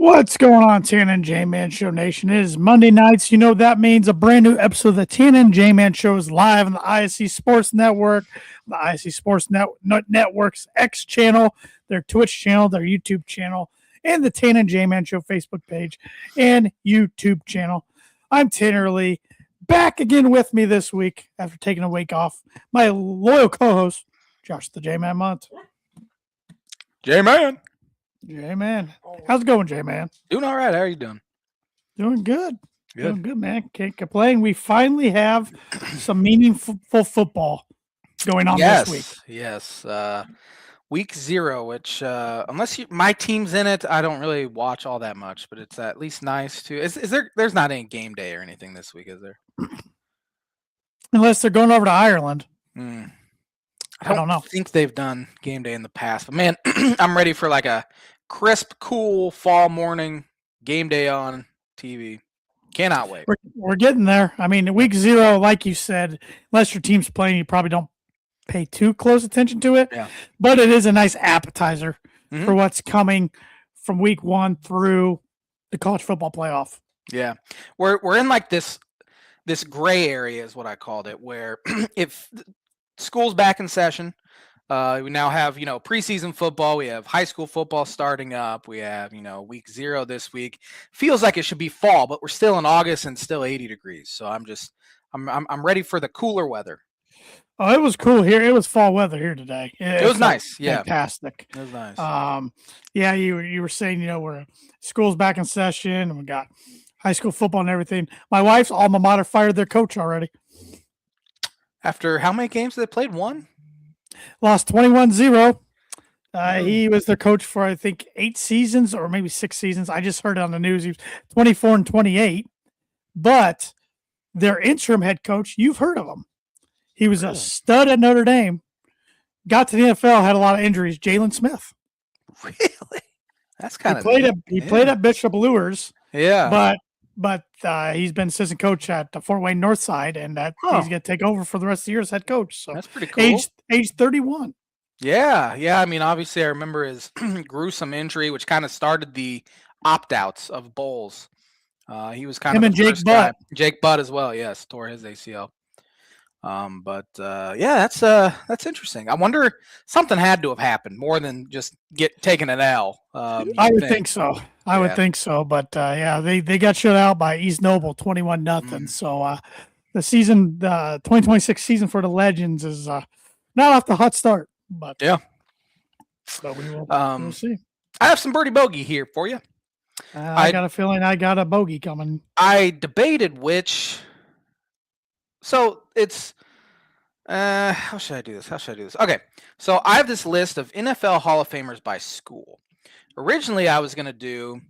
What's going on, TNN J-Man Show Nation? It is Monday nights. You know that means a brand new episode of the TNN J-Man Show is live on the ISC Sports Network, the ISC Sports Network's X channel, their Twitch channel, their YouTube channel, and the TNN J-Man Show Facebook page and YouTube channel. I'm Tanner Lee, back again with me this week after taking a week off. My loyal co-host, Josh the J-Man Munt. J-Man. J-Man. How's it going, J-Man? Doing all right. How are you doing? Doing good. Good. Doing good, man. Can't complain. We finally have some meaningful football going on this week. Yes. Week 0, which unless my team's in it, I don't really watch all that much, but it's at least nice to. Is there? There's not any game day or anything this week, is there? Unless they're going over to Ireland. I don't know. Think they've done game day in the past, but man, I'm ready for like a crisp, cool fall morning game day on TV. Cannot wait. We're getting there. I mean, week 0, like you said, unless your team's playing, you probably don't pay too close attention to it. Yeah. But it is a nice appetizer for what's coming from week 1 through the college football playoff. Yeah, we're in like this gray area is what I called it, where if school's back in session. We now have, preseason football. We have high school football starting up. We have, week 0 this week. Feels like it should be fall, but we're still in August and still 80 degrees. So I'm ready for the cooler weather. Oh, it was cool here. It was fall weather here today. It was nice. Yeah. Fantastic. It was nice. Yeah, you were saying, we're school's back in session and we got high school football and everything. My wife's alma mater fired their coach already. After how many games they played? 1? Lost 21-0. He was their coach for, I think, 8 seasons or maybe 6 seasons. I just heard it on the news. He was 24-28. But their interim head coach, you've heard of him. He was a stud at Notre Dame. Got to the NFL, had a lot of injuries. Jalen Smith. Really? That's kind of He played at Bishop Luers. Yeah. But he's been assistant coach at Fort Wayne Northside, and he's going to take over for the rest of the year as head coach. So that's pretty cool. Age 31. Yeah. I mean, obviously, I remember his gruesome injury, which kind of started the opt-outs of bowls. He was kind of and Jake Butt. Jake Butt as well. Yes, tore his ACL. That's interesting. I wonder, something had to have happened more than just taking an L. I would think so. I would think so. But they got shut out by East Noble 21-0. So the season, the 2026 season for the Legends is not off the hot start. But but we'll see. I have some birdie bogey here for you. I got a feeling I got a bogey coming. I debated which. So it's, how should I do this? Okay. So I have this list of NFL Hall of Famers by school. Originally, I was going to do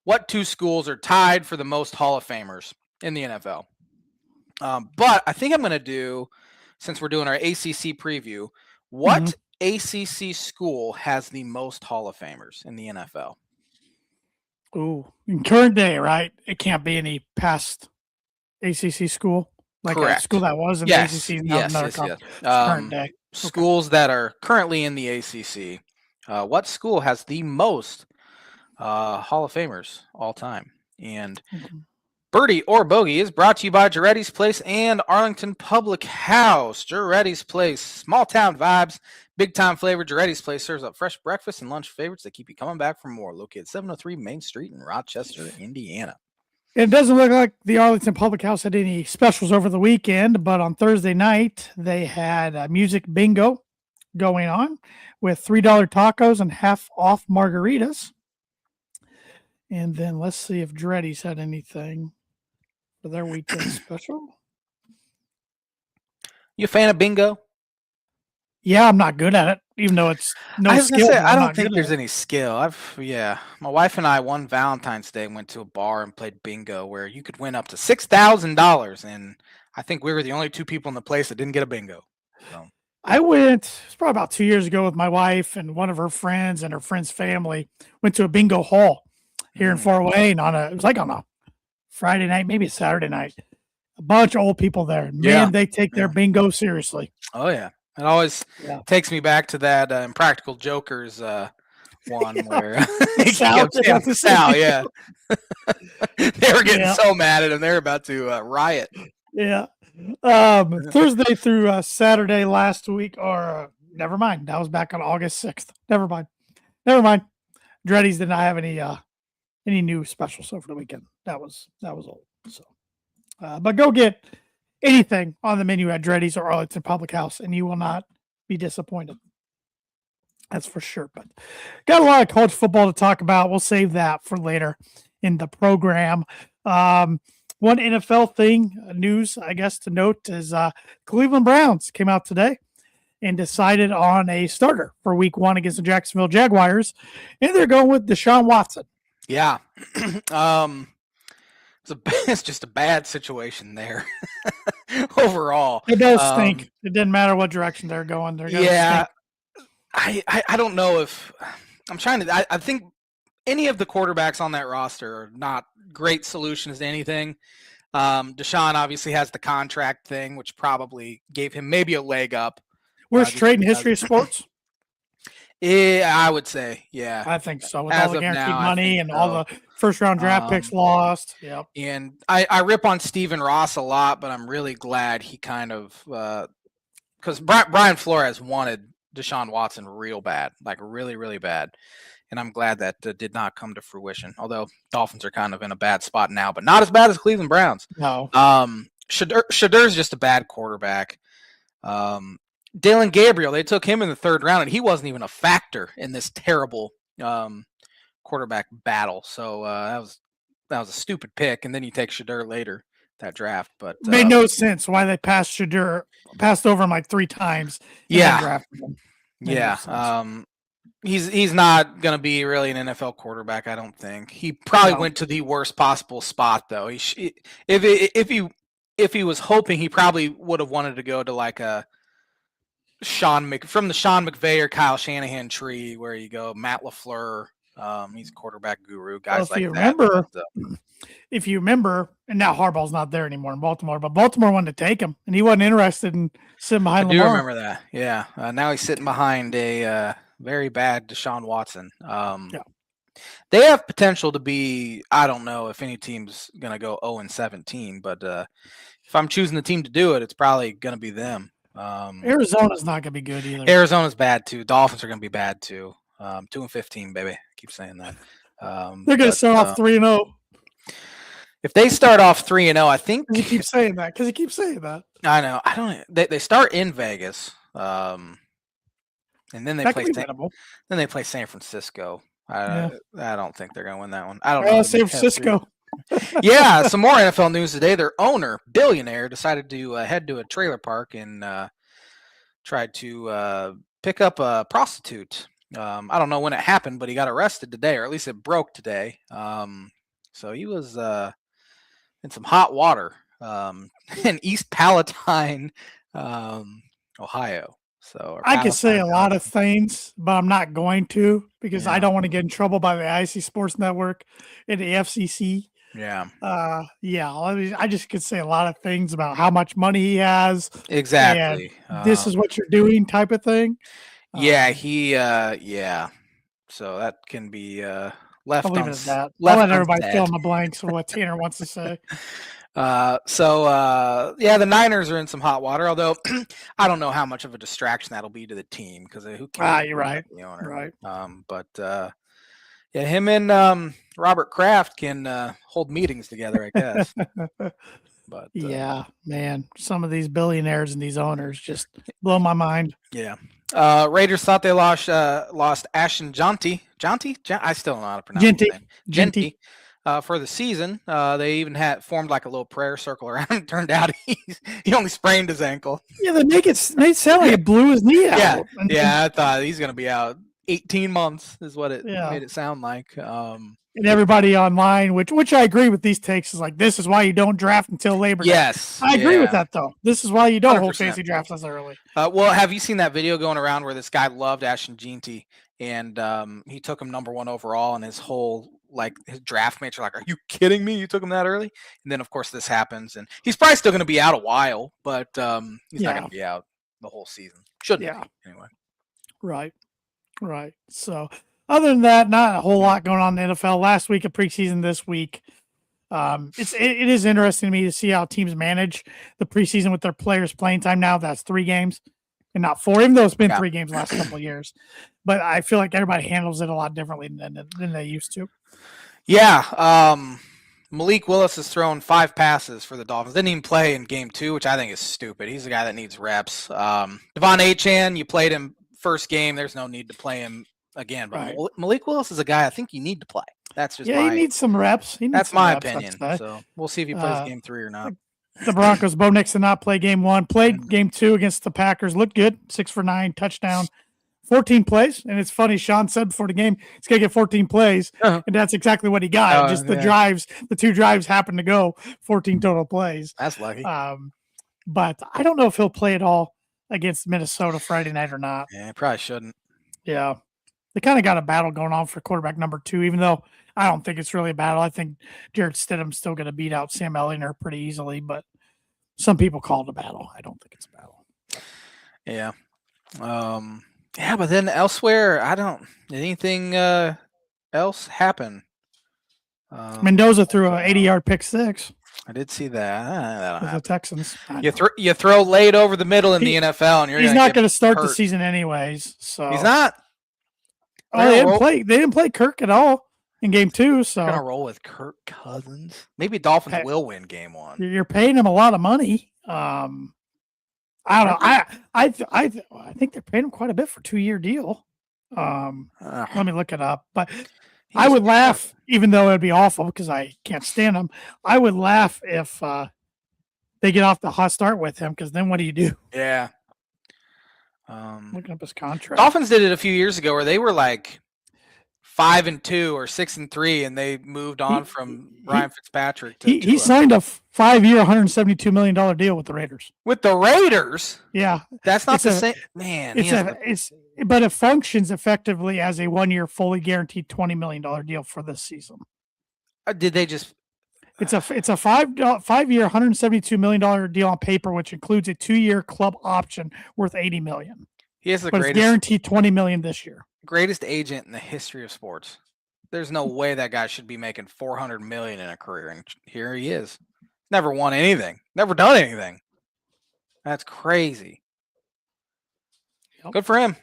what 2 schools are tied for the most Hall of Famers in the NFL. But I think I'm going to do, since we're doing our ACC preview, what ACC school has the most Hall of Famers in the NFL? Ooh, in current day, right? It can't be any past ACC school. Like correct. A school that was in the ACC. Yes. Current day. Schools that are currently in the ACC. What school has the most Hall of Famers all time? And Birdie or Bogey is brought to you by Jarrety's Place and Arlington Public House. Jarrety's Place, small town vibes, big time flavor. Jarrety's Place serves up fresh breakfast and lunch favorites that keep you coming back for more. Located 703 Main Street in Rochester, Indiana. It doesn't look like the Arlington Public House had any specials over the weekend, but on Thursday night, they had music bingo going on with $3 tacos and half off margaritas. And then let's see if Jarrety's had anything for their weekend special. You a fan of bingo? Yeah, I'm not good at it, even though it's no skill. I don't think there's any skill. My wife and I one Valentine's Day went to a bar and played bingo where you could win up to $6,000, and I think we were the only 2 people in the place that didn't get a bingo. So. I went, it's probably about 2 years ago with my wife and one of her friends and her friend's family, went to a bingo hall here in Fort Wayne it was like on a Friday night, maybe a Saturday night. A bunch of old people there. Man, they take their bingo seriously. Oh, yeah. It always takes me back to that Impractical Jokers one where he Sal, kept saying Sal, yeah. They were getting Yeah. so mad at him. They're about to riot. Yeah. Thursday through Saturday last week, or never mind. That was back on August 6th. Never mind. Jarrety's did not have any new specials over the weekend. That was old. So, but go get anything on the menu at Jarrety's or Arlington Public House, and you will not be disappointed. That's for sure. But got a lot of college football to talk about. We'll save that for later in the program. One NFL thing, news, I guess, to note is Cleveland Browns came out today and decided on a starter for week 1 against the Jacksonville Jaguars, and they're going with Deshaun Watson. Yeah. It's just a bad situation there overall. It does stink. It didn't matter what direction they're going. They're going to stink. I don't know if I'm trying to. I think any of the quarterbacks on that roster are not great solutions to anything. Deshaun obviously has the contract thing, which probably gave him maybe a leg up. Worst trade in history of sports? Yeah, I would say, yeah. I think so. With all the guaranteed money and all the first-round draft picks lost. Yep. And I rip on Stephen Ross a lot, but I'm really glad he kind of because Brian Flores wanted Deshaun Watson real bad, like really, really bad. And I'm glad that did not come to fruition. Although Dolphins are kind of in a bad spot now, but not as bad as Cleveland Browns. No. Shadur's just a bad quarterback. Dalen Gabriel, they took him in the 3rd round, and he wasn't even a factor in this terrible quarterback battle. So that was a stupid pick. And then you take Shadur later that draft, but made no sense why they passed over him like 3 times. Yeah, drafted him. No he's not going to be really an NFL quarterback. I don't think he probably went to the worst possible spot though. If he was hoping, he probably would have wanted to go to like a from the Sean McVay or Kyle Shanahan tree, where you go Matt LaFleur. He's a quarterback guru. Guys if you remember, and now Harbaugh's not there anymore in Baltimore, but Baltimore wanted to take him, and he wasn't interested in sitting behind Lamar. I do remember that. Yeah. Now he's sitting behind a very bad Deshaun Watson. Yeah. They have potential to be. I don't know if any team's going to go 0-17, but if I'm choosing the team to do it, it's probably going to be them. Arizona's not going to be good either. Arizona's bad too. Dolphins are going to be bad too. 2-15, baby. I keep saying that. They're going to start off 3-0. If they start off 3-0, I think you keep saying that because you keep saying that. I know. I don't. They start in Vegas, and then they play San Francisco. I don't think they're going to win that one. I don't know. San Francisco. Yeah, some more NFL news today. Their owner, billionaire, decided to head to a trailer park and tried to pick up a prostitute. I don't know when it happened, but he got arrested today, or at least it broke today. So he was in some hot water in East Palatine, Ohio. So I could say a lot of things, but I'm not going to because I don't want to get in trouble by the IC Sports Network and the FCC. Yeah. I just could say a lot of things about how much money he has. Exactly. This is what you're doing type of thing. So that can be left I'll leave on it at that. left I'll let everybody unsaid. fill in the blanks of what Tanner wants to say. The Niners are in some hot water, although I don't know how much of a distraction that'll be to the team because who cares? You're right. The owner. Right. Him and Robert Kraft can hold meetings together, I guess. But man, some of these billionaires and these owners just blow my mind. Yeah. Raiders thought they lost Ashton Jeanty. I still don't know how to pronounce his name. Jeanty. For the season. They even had formed like a little prayer circle around him. Turned out he only sprained his ankle. Yeah, they sound like it blew his knee out. Yeah, I thought he's going to be out 18 months is what it made it sound like. And everybody online, which I agree with these takes, is like, this is why you don't draft until Labor Day. Yes. I agree with that, though. This is why you don't 100%. hold fancy drafts as early. Well, have you seen that video going around where this guy loved Ashton Jeanty and he took him number 1 overall, and his whole his draft mates are like, "Are you kidding me? You took him that early?" And then of course this happens, and he's probably still going to be out a while, but he's not going to be out the whole season. Shouldn't be, anyway. Right. So Other than that, not a whole lot going on in the NFL. Last week of preseason, this week. It is interesting to me to see how teams manage the preseason with their players playing time now. That's 3 games and not 4, even though it's been 3 games the last couple of years. But I feel like everybody handles it a lot differently than they used to. Yeah. Malik Willis has thrown 5 passes for the Dolphins. Didn't even play in game 2, which I think is stupid. He's a guy that needs reps. Devon Achane, you played him first game. There's no need to play him again. But right. Malik Willis is a guy I think you need to play. That's just he needs some reps. That's my opinion. So we'll see if he plays game 3 or not. The Broncos, Bo Nix did not play game 1. Played game 2 against the Packers. Looked good. 6 for 9, touchdown. 14 plays, and it's funny. Sean said before the game he's gonna get 14 plays, and that's exactly what he got. Just the 2 drives happened to go 14 total plays. That's lucky. But I don't know if he'll play at all against Minnesota Friday night or not. Yeah, probably shouldn't. Yeah, they kind of got a battle going on for quarterback number 2, even though I don't think it's really a battle. I think Jarrett Stidham's still going to beat out Sam Ehlinger pretty easily, but some people call it a battle. I don't think it's a battle. Yeah. Yeah, but then elsewhere, did anything else happen? Mendoza threw an 80-yard pick 6. I did see that. With the Texans. You throw late over the middle in the NFL, and he's not going to start the season anyways. So he's not. Oh, they didn't play Kirk at all in game 2. So they're going to roll with Kirk Cousins. Maybe Dolphins will win game 1. You're paying him a lot of money. I don't know. I think they're paying him quite a bit for a 2-year deal. Let me look it up. But I would laugh, even though it'd be awful because I can't stand him. I would laugh if they get off the hot start with him, because then what do you do? Yeah. Looking up his contract. Dolphins did it a few years ago where they were like 5-2 or 6-3, and they moved on from Ryan Fitzpatrick. He signed a 5-year, $172 million deal with the Raiders. With the Raiders? Yeah, that's not the same. Man, but it functions effectively as a 1-year, fully guaranteed $20 million deal for this season. Did they just? It's a 5-year, $172 million deal on paper, which includes a 2-year club option worth $80 million. He has the but greatest, it's guaranteed $20 million this year. Greatest agent in the history of sports. There's no way that guy should be making $400 million in a career, and here he is. Never won anything. Never done anything. That's crazy. Yep. Good for him.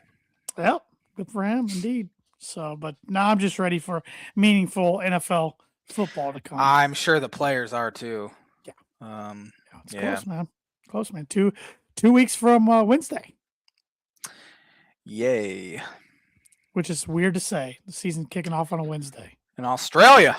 Yep, good for him indeed. So, but now I'm just ready for meaningful NFL football to come. I'm sure the players are too. Yeah. It's close, man. Close, man. 2 weeks from Wednesday. Yay. Which is weird to say. The season kicking off on a Wednesday. In Australia.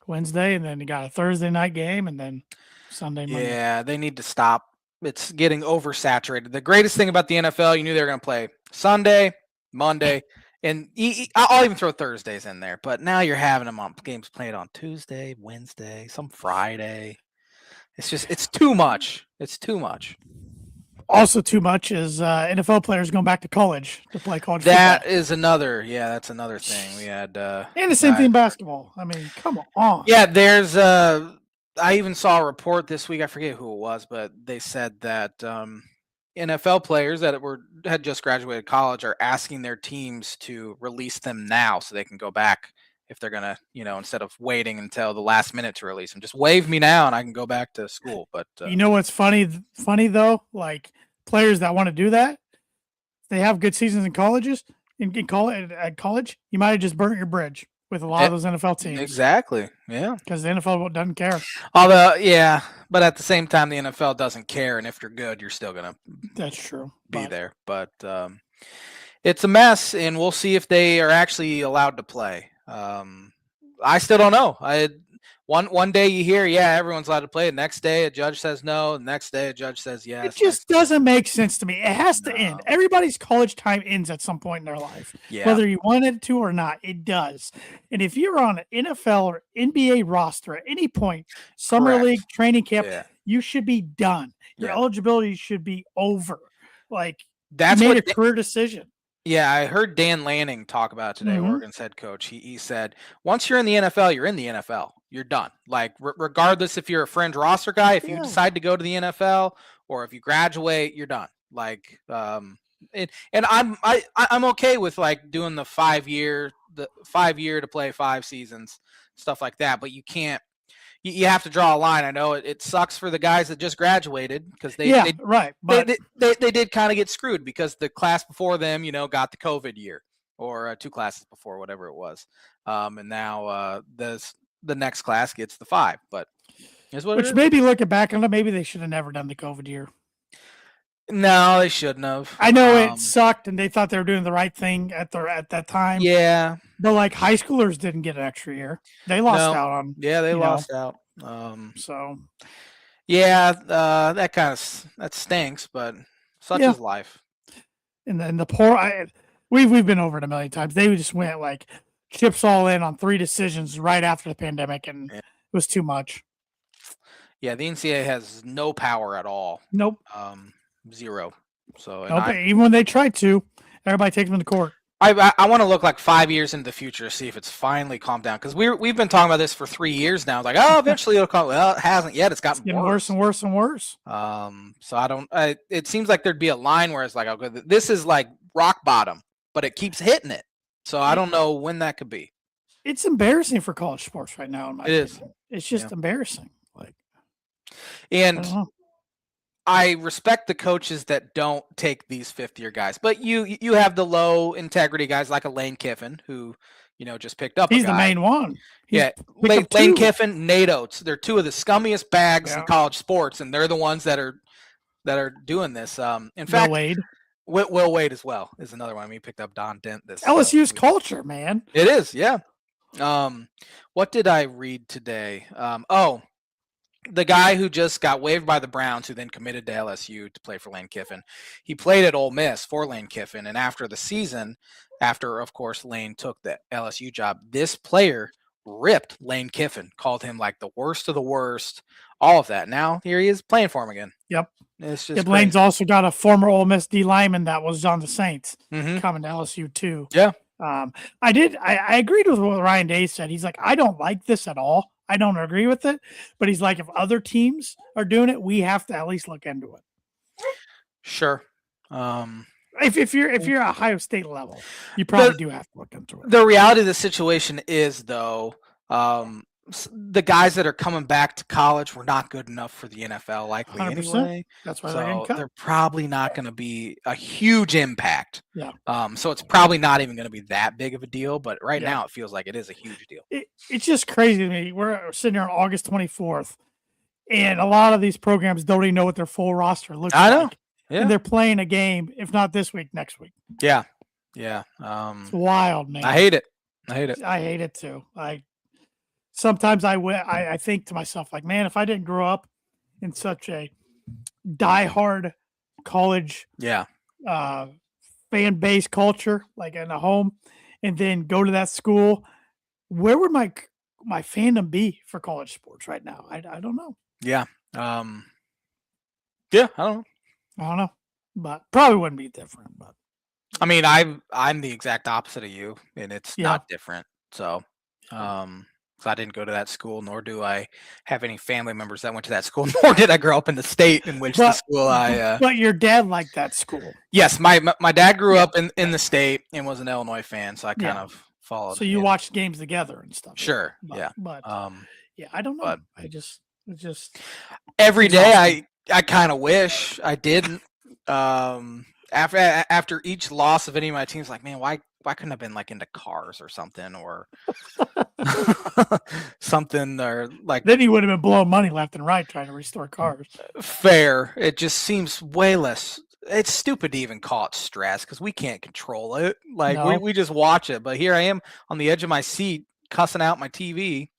Wednesday, and then you got a Thursday night game, and then Sunday, Monday. Yeah, they need to stop. It's getting oversaturated. The greatest thing about the NFL, you knew they were going to play Sunday, Monday, and I'll even throw Thursdays in there. But now you're having them on games played on Tuesday, Wednesday, some Friday. It's too much. It's too much. Also too much is NFL players going back to college to play college that football. That's another thing. We had and the same thing in basketball. I mean, come on. Yeah, there's I even saw a report this week, I forget who it was, but they said that NFL players that had just graduated college are asking their teams to release them now so they can go back if they're gonna, instead of waiting until the last minute to release them. Just waive me now and I can go back to school. But you know what's funny though? Like, players that want to do that, they have good seasons in colleges. At college, you might have just burnt your bridge with a lot of those NFL teams. Exactly. Yeah. Because the NFL doesn't care. Although, yeah, but at the same time, the NFL doesn't care, and if you're good, you're still gonna. That's true. Be there, but it's a mess, and we'll see if they are actually allowed to play. I still don't know. One day you hear, everyone's allowed to play. The next day, a judge says no. The next day, a judge says yes. It just doesn't make sense to me. It has to end. Everybody's college time ends at some point in their life. Yeah. Whether you want it to or not, it does. And if you're on an NFL or NBA roster at any point, summer league, training camp, you should be done. Your eligibility should be over. Like, that's you made a career decision. Yeah, I heard Dan Lanning talk about it today, Oregon's head coach. He said, once you're in the NFL, you're in the NFL. You're done. Like, regardless if you're a fringe roster guy, if you decide to go to the NFL or if you graduate, you're done. Like, And I'm okay with like doing the 5-year to play 5 seasons, stuff like that. But you can't. You have to draw a line. I know it sucks for the guys that just graduated because right. But they did kind of get screwed because the class before them, got the COVID year or 2 classes before, whatever it was, and now the next class gets the 5. But here's what which maybe looking back on it, maybe they should have never done the COVID year. No, they shouldn't have. I know it sucked, and they thought they were doing the right thing at that time. Yeah, but like high schoolers didn't get an extra year; they lost out on. Yeah, they lost out. So, yeah, that stinks, but such is life. And then the poor, we've been over it a million times. They just went like chips all in on 3 decisions right after the pandemic, and it was too much. Yeah, the NCAA has no power at all. Nope. Zero. So even when they tried to, everybody takes them to court. I want to look like 5 years into the future, see if it's finally calmed down, because we've been talking about this for 3 years now. It's like, eventually it'll calm. Well, it hasn't yet. It's gotten worse and worse and worse. So I don't. It seems like there'd be a line where it's like, okay, this is like rock bottom, but it keeps hitting it. So I don't know when that could be. It's embarrassing for college sports right now. In my opinion. It's just embarrassing. And I respect the coaches that don't take these 5th-year guys, but you have the low integrity guys like a Lane Kiffin who, just picked up. He's the main one. Lane Kiffin, Nate Oates. They're 2 of the scummiest bags in college sports, and they're the ones that are doing this. In fact, Will Wade as well is another one. I mean, he picked up Don Dent. This LSU's culture, man. It is, yeah. What did I read today? The guy who just got waived by the Browns, who then committed to LSU to play for Lane Kiffin, he played at Ole Miss for Lane Kiffin. And after the season, of course, Lane took the LSU job, this player ripped Lane Kiffin, called him like the worst of the worst, all of that. Now here he is playing for him again. Yep. It's just Lane's also got a former Ole Miss D lineman that was on the Saints coming to LSU too. Yeah. I agreed with what Ryan Day said. He's like, I don't like this at all. I don't agree with it, but he's like, if other teams are doing it, we have to at least look into it. Sure. If you're at Ohio State level, you probably do have to look into it. The reality of the situation is, though, the guys that are coming back to college were not good enough for the NFL, likely 100%. Anyway. That's why they're probably not going to be a huge impact. Yeah. So it's probably not even going to be that big of a deal. But right now, it feels like it is a huge deal. It's just crazy to me. We're sitting here on August 24th, and a lot of these programs don't even know what their full roster looks like. I know. Yeah. And they're playing a game, if not this week, next week. Yeah. Yeah. It's wild, man. I hate it. I hate it too. Sometimes I think to myself, like, man, if I didn't grow up in such a diehard college fan base culture, like in a home, and then go to that school, where would my fandom be for college sports right now? I don't know. Yeah. I don't know. But probably wouldn't be different. But I mean, I'm the exact opposite of you, and it's not different. So so I didn't go to that school, nor do I have any family members that went to that school, nor did I grow up in the state in which the school I. But your dad liked that school. Yes, my dad grew up in the state and was an Illinois fan, so I kind of followed. So you watched games together and stuff. Sure. But I don't know. But I just every day I kind of wish I didn't. After each loss of any of my teams, like, man, why couldn't I have been like into cars or something, or something, or like then he would have been blowing money left and right trying to restore cars. Fair. It just seems way less. It's stupid to even call it stress because we can't control it. Like we just watch it. But here I am on the edge of my seat, cussing out my TV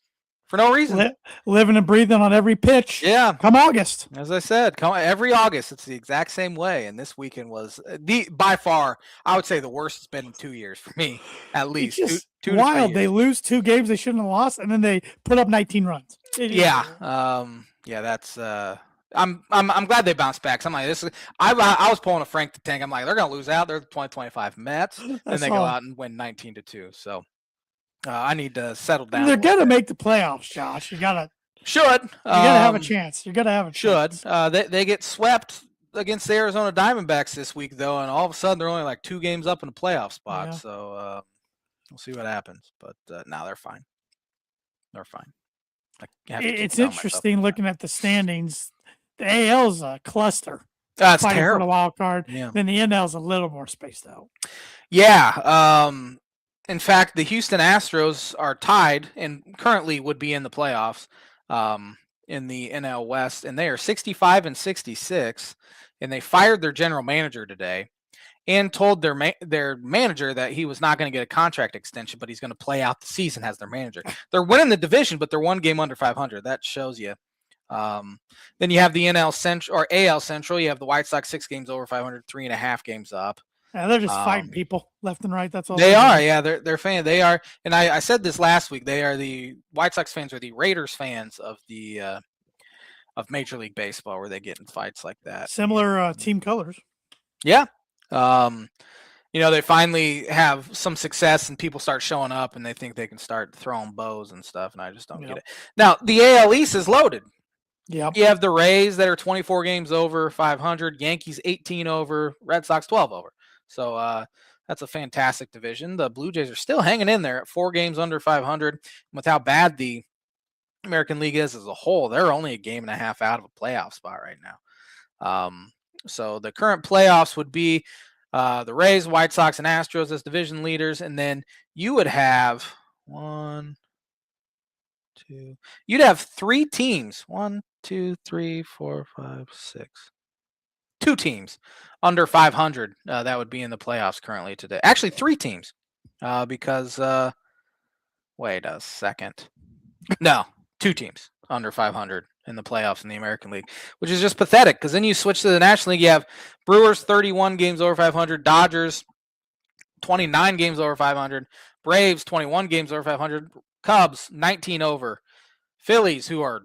for no reason. Living and breathing on every pitch. Yeah. Come August. As I said, every August, it's the exact same way. And this weekend was by far, I would say, the worst it's been in 2 years for me, at least. It's just two wild. They lose 2 games they shouldn't have lost, and then they put up 19 runs. That's I'm glad they bounced back. So I'm like, I was pulling a Frank the Tank. I'm like, they're gonna lose out. They're the 2025 Mets, and they go out and win 19-2. So I need to settle down. They're gonna make the playoffs, Josh. You gotta have a chance. You gotta have a chance. They get swept against the Arizona Diamondbacks this week, though, and all of a sudden they're only like 2 games up in a playoff spot. Yeah. So we'll see what happens. But no, they're fine. They're fine. It's interesting looking at the standings. The AL's a cluster. That's fighting terrible. for the wild card. Yeah. Then the NL's a little more spaced out. Yeah. In fact, the Houston Astros are tied and currently would be in the playoffs in the NL West, and they are 65 and 66. And they fired their general manager today and told their manager that he was not going to get a contract extension, but he's going to play out the season as their manager. They're winning the division, but they're 1 game under 500. That shows you. Then you have the NL Central or AL Central. You have the White Sox 6 games over 500, 3.5 games up. Yeah, they're just fighting people left and right. That's all they are. Yeah, they're fans. They are, and I said this last week. They are the White Sox fans are the Raiders fans of the of Major League Baseball, where they get in fights like that. Similar team colors. Yeah. They finally have some success and people start showing up and they think they can start throwing bows and stuff, and I just don't get it. Now, the AL East is loaded. Yeah. You have the Rays that are 24 games over 500, Yankees 18 over, Red Sox 12 over. So that's a fantastic division. The Blue Jays are still hanging in there at 4 games under 500. With how bad the American League is as a whole, they're only a game and a half out of a playoff spot right now. So the current playoffs would be the Rays, White Sox, and Astros as division leaders, and then you would have you'd have 3 teams. 1, 2, 3, 4, 5, 6. 2 teams under 500 that would be in the playoffs currently today. Actually, 3 teams because wait a second. No, 2 teams under 500 in the playoffs in the American League, which is just pathetic because then you switch to the National League. You have Brewers 31 games over 500, Dodgers 29 games over 500, Braves 21 games over 500, Cubs 19 over, Phillies, who are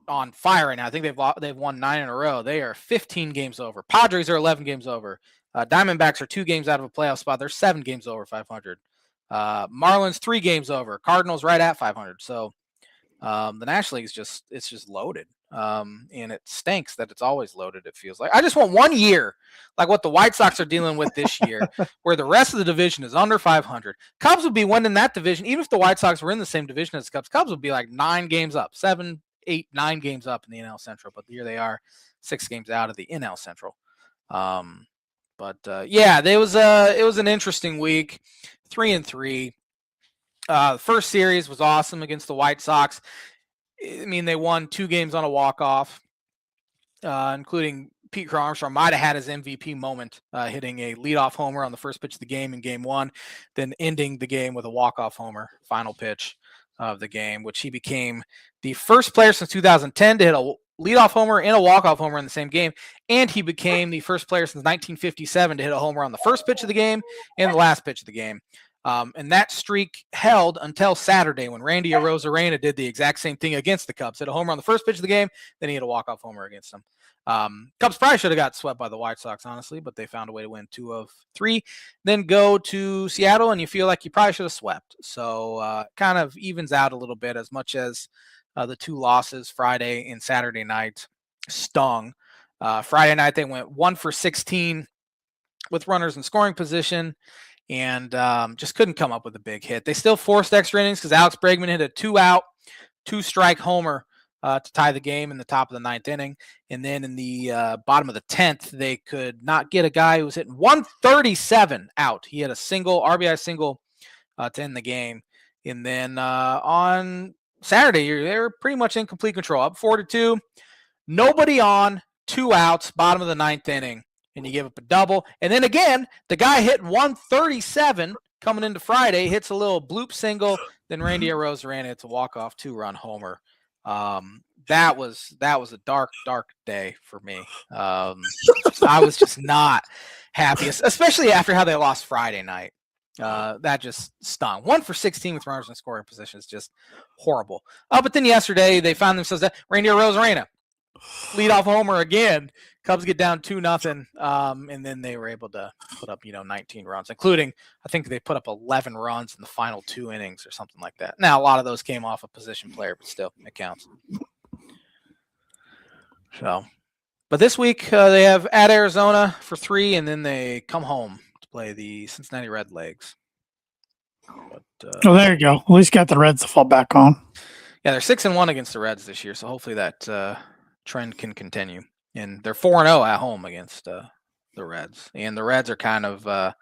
on fire right now. I think they've won 9 in a row. They are 15 games over. Padres are 11 games over. Diamondbacks are 2 games out of a playoff spot. They're 7 games over 500. Marlins 3 games over. Cardinals right at 500. So the National League is just loaded. And it stinks that it's always loaded, it feels like. I just want 1 year, like what the White Sox are dealing with this year, where the rest of the division is under 500. Cubs would be winning that division. Even if the White Sox were in the same division as the Cubs would be like 9 games up, 7, 8, 9 games up in the NL Central. But here they are, 6 games out of the NL Central. Yeah, it was an interesting week, 3-3. The first series was awesome against the White Sox. I mean, they won 2 games on a walk-off, including Pete Crow Armstrong might have had his MVP moment, hitting a leadoff homer on the first pitch of the game in Game 1, then ending the game with a walk-off homer, final pitch of the game, which he became the first player since 2010 to hit a leadoff homer and a walk-off homer in the same game, and he became the first player since 1957 to hit a homer on the first pitch of the game and the last pitch of the game. And that streak held until Saturday when Randy Arozarena did the exact same thing against the Cubs. Hit a homer on the first pitch of the game, then he hit a walk-off homer against them. Cubs probably should have got swept by the White Sox, honestly, but they found a way to win 2 of 3. Then go to Seattle, and you feel like you probably should have swept. So kind of evens out a little bit, as much as the 2 losses Friday and Saturday night stung. Friday night, they went 1 for 16 with runners in scoring position, and just couldn't come up with a big hit. They still forced extra innings because Alex Bregman hit a 2-out, 2-strike homer to tie the game in the top of the 9th inning. And then in the bottom of the 10th, they could not get a guy who was hitting 137 out. He had a RBI single to end the game. And then on Saturday, they were pretty much in complete control, up 4-2. Nobody on, 2 outs, bottom of the 9th inning. And you give up a double. And then again, the guy hit 137 coming into Friday, hits a little bloop single. Then Randy Arozarena hits a walk-off 2-run homer. That was a dark, dark day for me. I was just not happy, especially after how they lost Friday night. That just stung. 1 for 16 with runners in scoring position is just horrible. But then yesterday they found themselves that Randy Arozarena leadoff homer again. Cubs get down 2-0, and then they were able to put up 19 runs, including I think they put up 11 runs in the final 2 innings or something like that. Now a lot of those came off a position player, but still it counts. So, But this week they have at Arizona for 3, and then they come home to play the Cincinnati Redlegs. But, oh, there you go. At least got the Reds to fall back on. Yeah, they're 6-1 against the Reds this year, so hopefully that trend can continue. And they're 4-0 at home against the Reds, and the Reds are kind of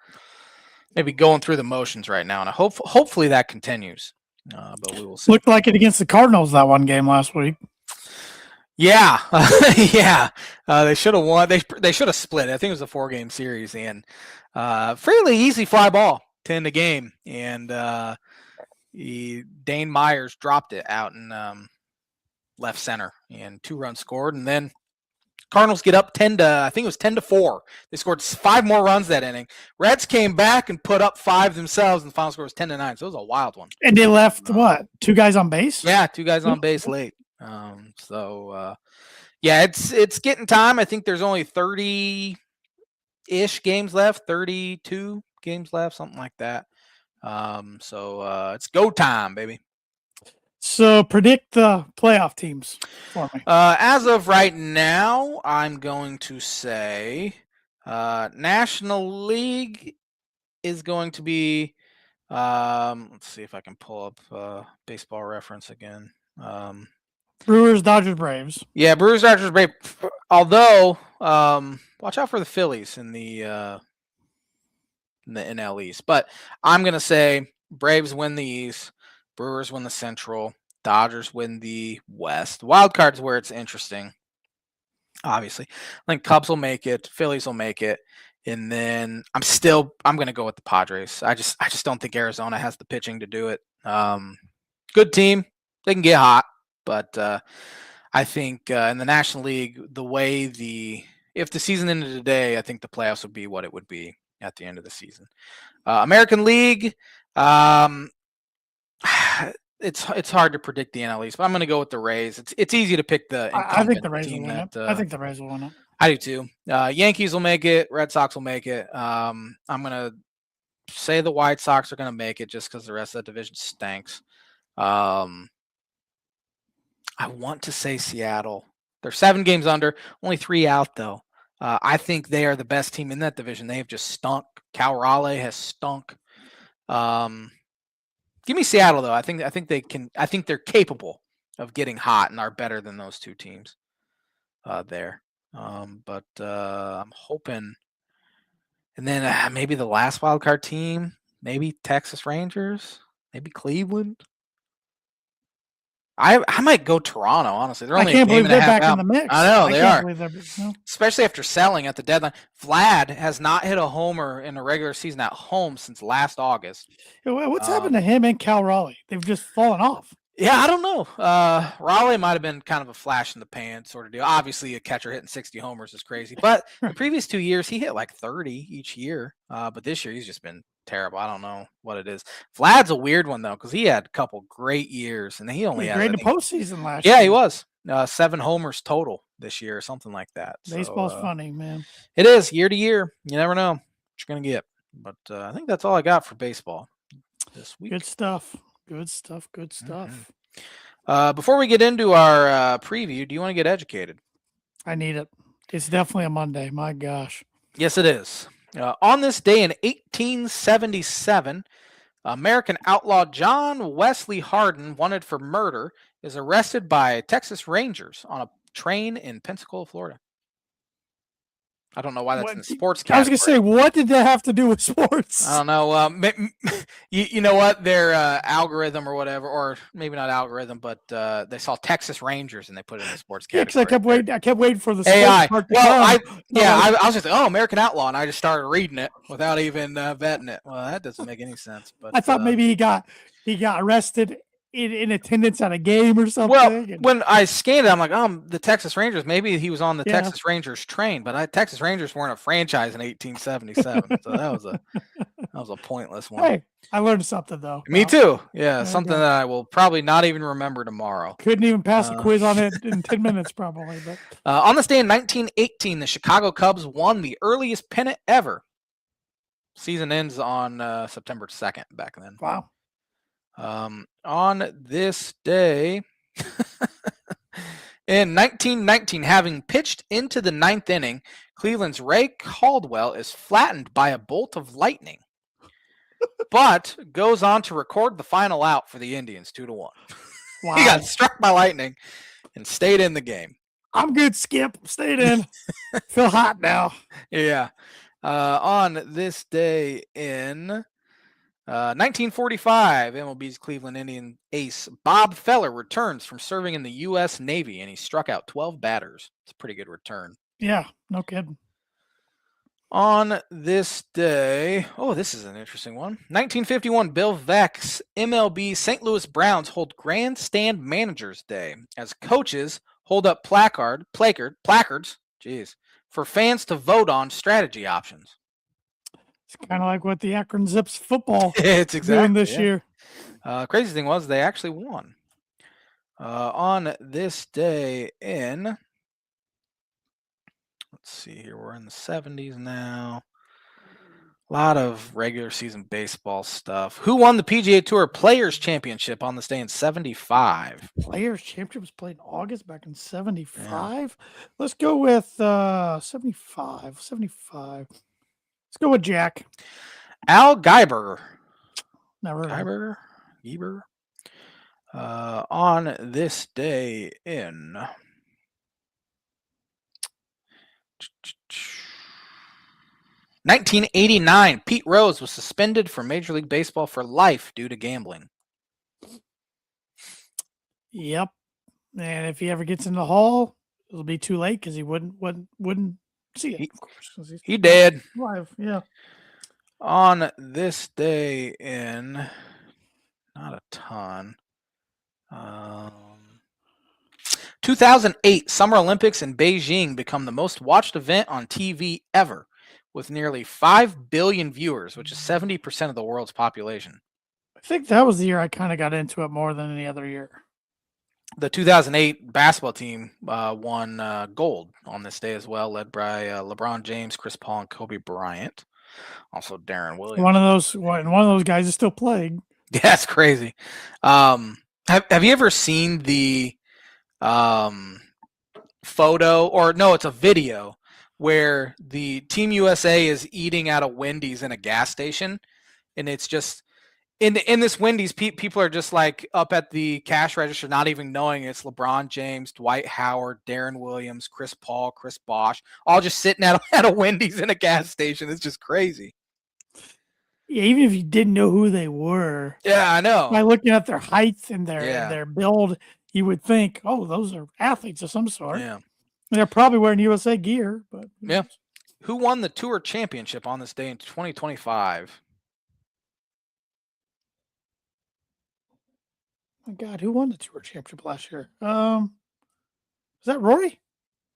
maybe going through the motions right now, and hopefully that continues. But we will see. Looked like it against the Cardinals that one game last week. Yeah, yeah. They should have won. They should have split. I think it was a 4-game series, and fairly easy fly ball, 10 to game, and Dane Myers dropped it out in left center, and 2 runs scored, and then Cardinals get up 10-4. They scored 5 more runs that inning. Reds came back and put up 5 themselves, and the final score was 10-9. So it was a wild one. And they left what? 2 guys on base? Yeah, 2 guys on base late. Yeah, it's getting time. I think there's only 30-ish games left, 32 games left, something like that. It's go time, baby. So predict the playoff teams for me. As of right now, I'm going to say National League is going to be let's see if I can pull up Baseball Reference again. Brewers, Dodgers, Braves. Yeah, Brewers, Dodgers, Braves. Although, watch out for the Phillies in the NL East. But I'm gonna say Braves win the East, Brewers win the Central, Dodgers win the West. Wild card's where it's interesting. Obviously, I think Cubs will make it, Phillies will make it, and then I'm gonna go with the Padres. I just don't think Arizona has the pitching to do it. Good team, they can get hot. But I think in the National League, if the season ended today, I think the playoffs would be what it would be at the end of the season. American League, it's hard to predict the NL East, but I'm going to go with the Rays. It's easy to pick the incumbent I think the Rays team will win it. I think the Rays will win it. I do too. Yankees will make it. Red Sox will make it. I'm going to say the White Sox are going to make it just because the rest of that division stinks. I want to say Seattle. They're 7 games under, only 3 out though. I think they are the best team in that division. They have just stunk. Cal Raleigh has stunk. Give me Seattle though. I think they can. I think they're capable of getting hot and are better than those 2 teams there. But I'm hoping, and then maybe the last wild card team, maybe Texas Rangers, maybe Cleveland. I might go Toronto, honestly. They're only I can't believe they're back out. in the mix. I know they are. No. Especially after selling at the deadline. Vlad has not hit a homer in a regular season at home since last August. What's happened to him and Cal Raleigh? They've just fallen off. Yeah, I don't know. Raleigh might have been kind of a flash in the pan sort of deal. Obviously, a catcher hitting 60 homers is crazy. But the previous 2 years, he hit like 30 each year. But this year, he's just been terrible. I don't know what it is. Vlad's a weird one, though, because he had a couple great years. And he only had great in the postseason last year. Yeah, he was. 7 homers total this year or something like that. Baseball's funny, man. It is. Year to year. You never know what you're going to get. But I think that's all I got for baseball this week. Good stuff. Good stuff. Good stuff. Before we get into our preview, do you want to get educated? I need it. It's definitely a Monday. My gosh. Yes, it is. On this day in 1877, American outlaw John Wesley Hardin, wanted for murder, is arrested by Texas Rangers on a train in Pensacola, Florida. I don't know why that's in the sports category. I was going to say, what did that have to do with sports? I don't know. You know what? Their algorithm or whatever, or maybe not algorithm, but they saw Texas Rangers and they put it in the sports category. Yeah, because I kept waiting for the AI. Part I was just like, American Outlaw, and I just started reading it without even vetting it. Well, that doesn't make any sense. But I thought maybe he got arrested in attendance at a game or something. Well, when I scanned it, I'm like, the Texas Rangers. Maybe he was on the Texas Rangers train, but Texas Rangers weren't a franchise in 1877, so that was a pointless one. Hey, I learned something though. Me too. Yeah, something that I will probably not even remember tomorrow. Couldn't even pass a quiz on it in 10 minutes, probably. But on this day in 1918, the Chicago Cubs won the earliest pennant ever. Season ends on September 2nd. Back then. Wow. On this day In 1919, having pitched into the ninth inning, Cleveland's Ray Caldwell is flattened by a bolt of lightning, but goes on to record the final out for the Indians 2-1. Wow. He got struck by lightning and stayed in the game. I'm good, Skip. Stayed in. Feel hot now. Yeah. On this day in 1945, MLB's Cleveland Indian ace Bob Feller returns from serving in the U.S. Navy, and he struck out 12 batters. It's a pretty good return. Yeah, no kidding. On this day, this is an interesting one. 1951, Bill Veeck's MLB St. Louis Browns hold Grandstand Managers Day as coaches hold up placards, for fans to vote on strategy options. It's kind of like what the Akron Zips football it's exactly doing this year. Crazy thing was they actually won. On this day in, let's see here, we're in the 70s now. A lot of regular season baseball stuff. Who won the PGA Tour Players Championship on this day in 75? Players Championship was played in August back in 75. Yeah. Let's go with 75. Let's go with Jack. Al Geiberger. Never heard. Geiber. On this day in 1989, Pete Rose was suspended from Major League Baseball for life due to gambling. Yep. And if he ever gets in the hall, it'll be too late because he wouldn't see it. Of course, he did. Live, yeah. On this day in, not a ton. 2008 Summer Olympics in Beijing become the most watched event on TV ever, with nearly 5 billion viewers, which is 70% of the world's population. I think that was the year I kind of got into it more than any other year. The 2008 basketball team won gold on this day as well, led by LeBron James, Chris Paul, and Kobe Bryant. Also Darren Williams. One of those guys is still playing. Yeah, that's crazy. Have you ever seen the photo, or no, it's a video where the Team USA is eating out of Wendy's in a gas station, and it's just in this Wendy's, people are just like up at the cash register, not even knowing it's LeBron James, Dwight Howard, Darren Williams, Chris Paul, Chris Bosh, all just sitting at a Wendy's in a gas station. It's just crazy. Yeah, even if you didn't know who they were. Yeah, I know. By looking at their height and their build, you would think, oh, those are athletes of some sort. Yeah. They're probably wearing USA gear, but yeah. Who won the Tour Championship on this day in 2025? Oh my God, who won the Tour Championship last year? Is that Rory?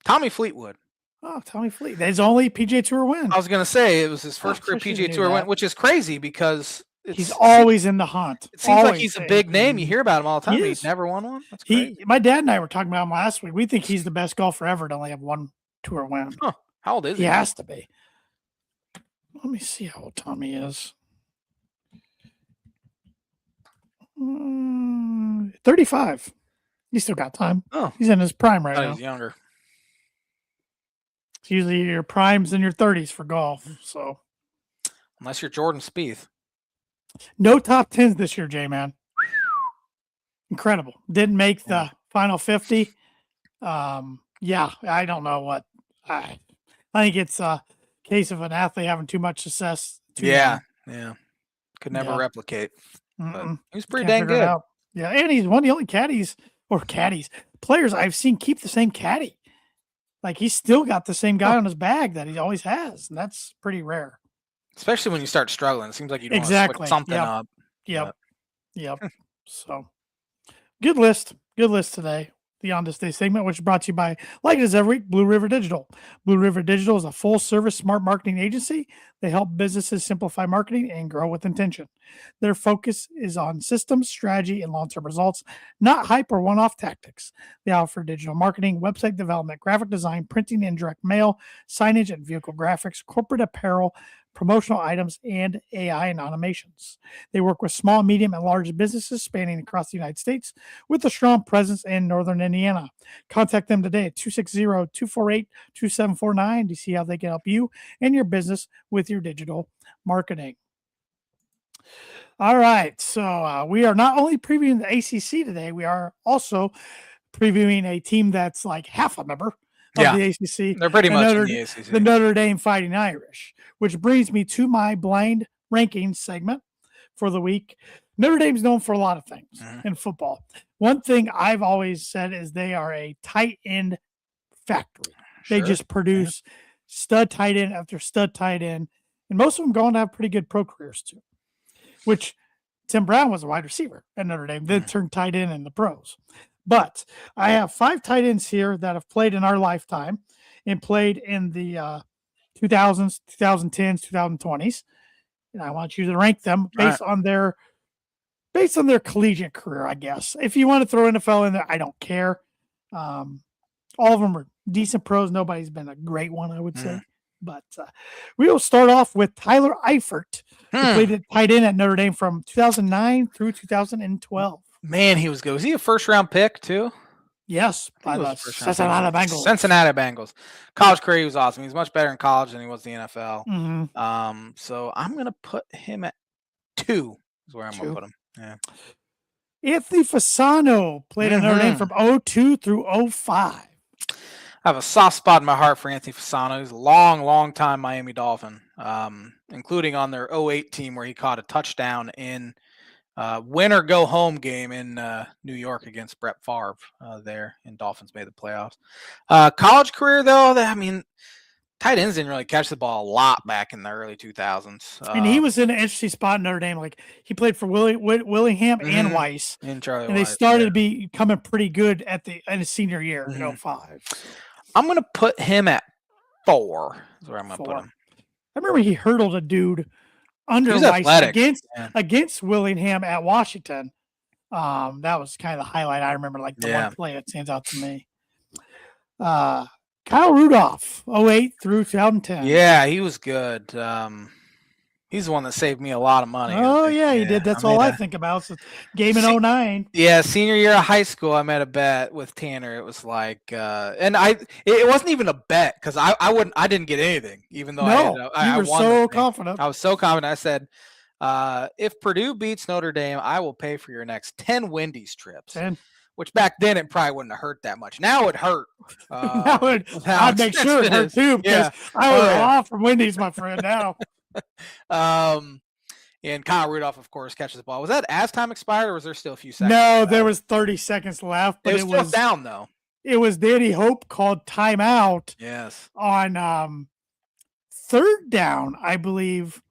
Tommy Fleetwood. Oh, Tommy Fleet. His only PGA Tour win. I was going to say it was his first career PGA Tour win, which is crazy because he's always in the hunt. It seems like he's a big name. You hear about him all the time. He's never won one. That's crazy. My dad and I were talking about him last week. We think he's the best golfer ever to only have one Tour win. Huh. How old is he? He has to be. Let me see how old Tommy is. 35. He's still got time. Oh, he's in his prime right now. He's younger. It's usually your primes in your 30s for golf. So, unless you're Jordan Spieth. No top 10s this year, J-Man. Incredible. Didn't make the final 50. Yeah, I don't know what. I think it's a case of an athlete having too much success. Yeah. Could never replicate. But he was pretty dang good. Yeah, and he's one of the only players I've seen keep the same caddy. Like, he's still got the same guy on his bag that he always has, and that's pretty rare. Especially when you start struggling. It seems like you don't want to switch something up. Yep. So, good list today. The On This Day segment, which is brought to you by, like it is every week, Blue River Digital. Blue River Digital is a full-service smart marketing agency. They help businesses simplify marketing and grow with intention. Their focus is on systems, strategy, and long-term results, not hype or one-off tactics. They offer digital marketing, website development, graphic design, printing and direct mail, signage and vehicle graphics, corporate apparel, promotional items, and AI and automations. They work with small, medium, and large businesses spanning across the United States with a strong presence in Northern Indiana. Contact them today at 260-248-2749 to see how they can help you and your business with your digital marketing. All right, so we are not only previewing the ACC today, we are also previewing a team that's like half a member of the ACC. They're pretty much in the ACC. The Notre Dame Fighting Irish, which brings me to my blind ranking segment for the week. Notre Dame's known for a lot of things in football. One thing I've always said is they are a tight end factory. They just produce stud tight end after stud tight end, and most of them going to have pretty good pro careers too, which Tim Brown was a wide receiver at Notre Dame, then turned tight end in the pros. But I have 5 tight ends here that have played in our lifetime and played in the 2000s, 2010s, 2020s. And I want you to rank them based on their collegiate career, I guess. If you want to throw NFL in there, I don't care. All of them are decent pros. Nobody's been a great one, I would say. But we will start off with Tyler Eifert, who played at tight end at Notre Dame from 2009 through 2012. Man, he was good. Was he a first-round pick, too? Yes, by the Cincinnati Bengals. Cincinnati Bengals. College career, he was awesome. He was much better in college than he was in the NFL. So I'm going to put him at 2 is where I'm going to put him. Yeah. Anthony Fasano played at Notre Dame from 2002 through 2005. I have a soft spot in my heart for Anthony Fasano. He's a long time Miami Dolphin, including on their 2008 team where he caught a touchdown in win or go home game in New York against Brett Favre there, and Dolphins made the playoffs. College career, though, tight ends didn't really catch the ball a lot back in the early 2000s. And he was in an interesting spot in Notre Dame. Like, he played for Willingham and Weiss. And Charlie and Weiss, they started becoming pretty good in his senior year in 2005. I'm going to put him at 4 is where I'm going to put him. I remember he hurdled a dude under Weiss against Willingham at Washington. That was kind of the highlight. I remember, like, the one play that stands out to me. Kyle Rudolph, 2008 through 2010. Yeah, he was good. He's the one that saved me a lot of money. Oh, yeah, he did. That's all I think about. So game in 2009. Yeah, senior year of high school, I made a bet with Tanner. It was like, and it wasn't even a bet because I didn't get anything, even though I were so confident. I was so confident. I said, if Purdue beats Notre Dame, I will pay for your next 10 Wendy's trips. 10. Which back then it probably wouldn't have hurt that much. Now it hurt. I'd make sure it hurt too because I was off from Wendy's, my friend. Now. And Kyle Rudolph, of course, catches the ball. Was that as time expired, or was there still a few seconds? No, left? There was 30 seconds left, but it was down though. It was Danny Hope called timeout. Yes. On third down, I believe.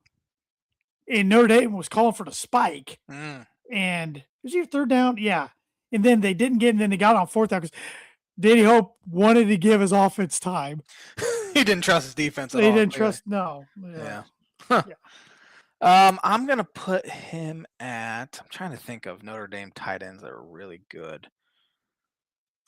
And Notre Dame was calling for the spike. And was he third down? Yeah. And then they didn't get, and then they got on fourth down because Danny Hope wanted to give his offense time. He didn't trust his defense at all. He didn't trust. No. Yeah. I'm gonna put him at. I'm trying to think of Notre Dame tight ends that are really good.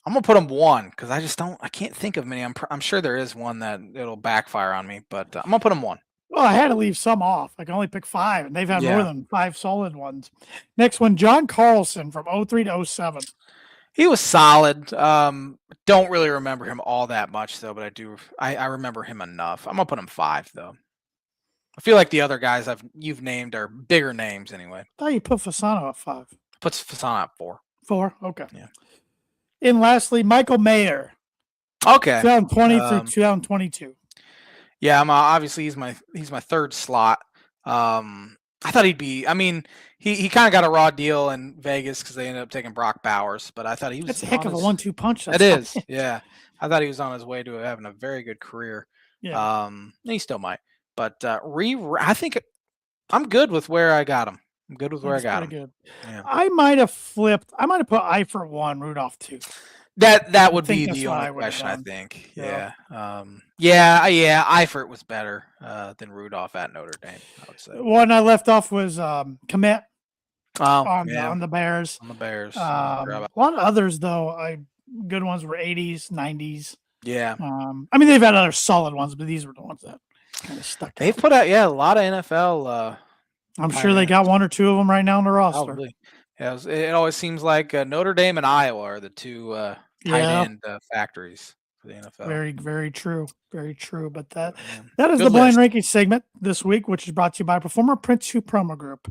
I'm gonna put him 1 because I can't think of many. I'm sure there is one that it'll backfire on me, but I'm gonna put him 1. Well, I had to leave some off. I can only pick 5, and they've had more than 5 solid ones. Next one, John Carlson from 2003 to 2007. He was solid. Don't really remember him all that much though, but I remember him enough. I'm gonna put him 5 though. I feel like the other guys you've named are bigger names anyway. I thought you put Fasano at 5. Puts Fasano at 4. 4? Okay. Yeah. And lastly, Michael Mayer. Okay. 2020 through 2022. Yeah, obviously he's my third slot. I thought he'd be. I mean, he kind of got a raw deal in Vegas because they ended up taking Brock Bowers, but I thought he was. That's a heck of a 1-2 punch. It is. Yeah, I thought he was on his way to having a very good career. Yeah. He still might, but I think I'm good with where I got him. I'm good with where I got him. Good. Yeah. I might have flipped. I might have put Eifert 1, Rudolph 2. That would be the only question, I think. Yeah. Eifert was better than Rudolph at Notre Dame, I would say. One I left off was Komet on the Bears. On the Bears. A lot of others, though, good ones were 80s, 90s. Yeah. I mean, they've had other solid ones, but these were the ones that kind of stuck They've out. put out a lot of NFL. I'm tight sure they got ends. one or two of them right now on the roster. Probably. Yeah, it always seems like Notre Dame and Iowa are the two tight Yeah. end factories for the NFL. Very, very true. Very true. But that Yeah. is Good the blind list. ranking segment this week, which is brought to you by Proforma Print 2 Promo Group.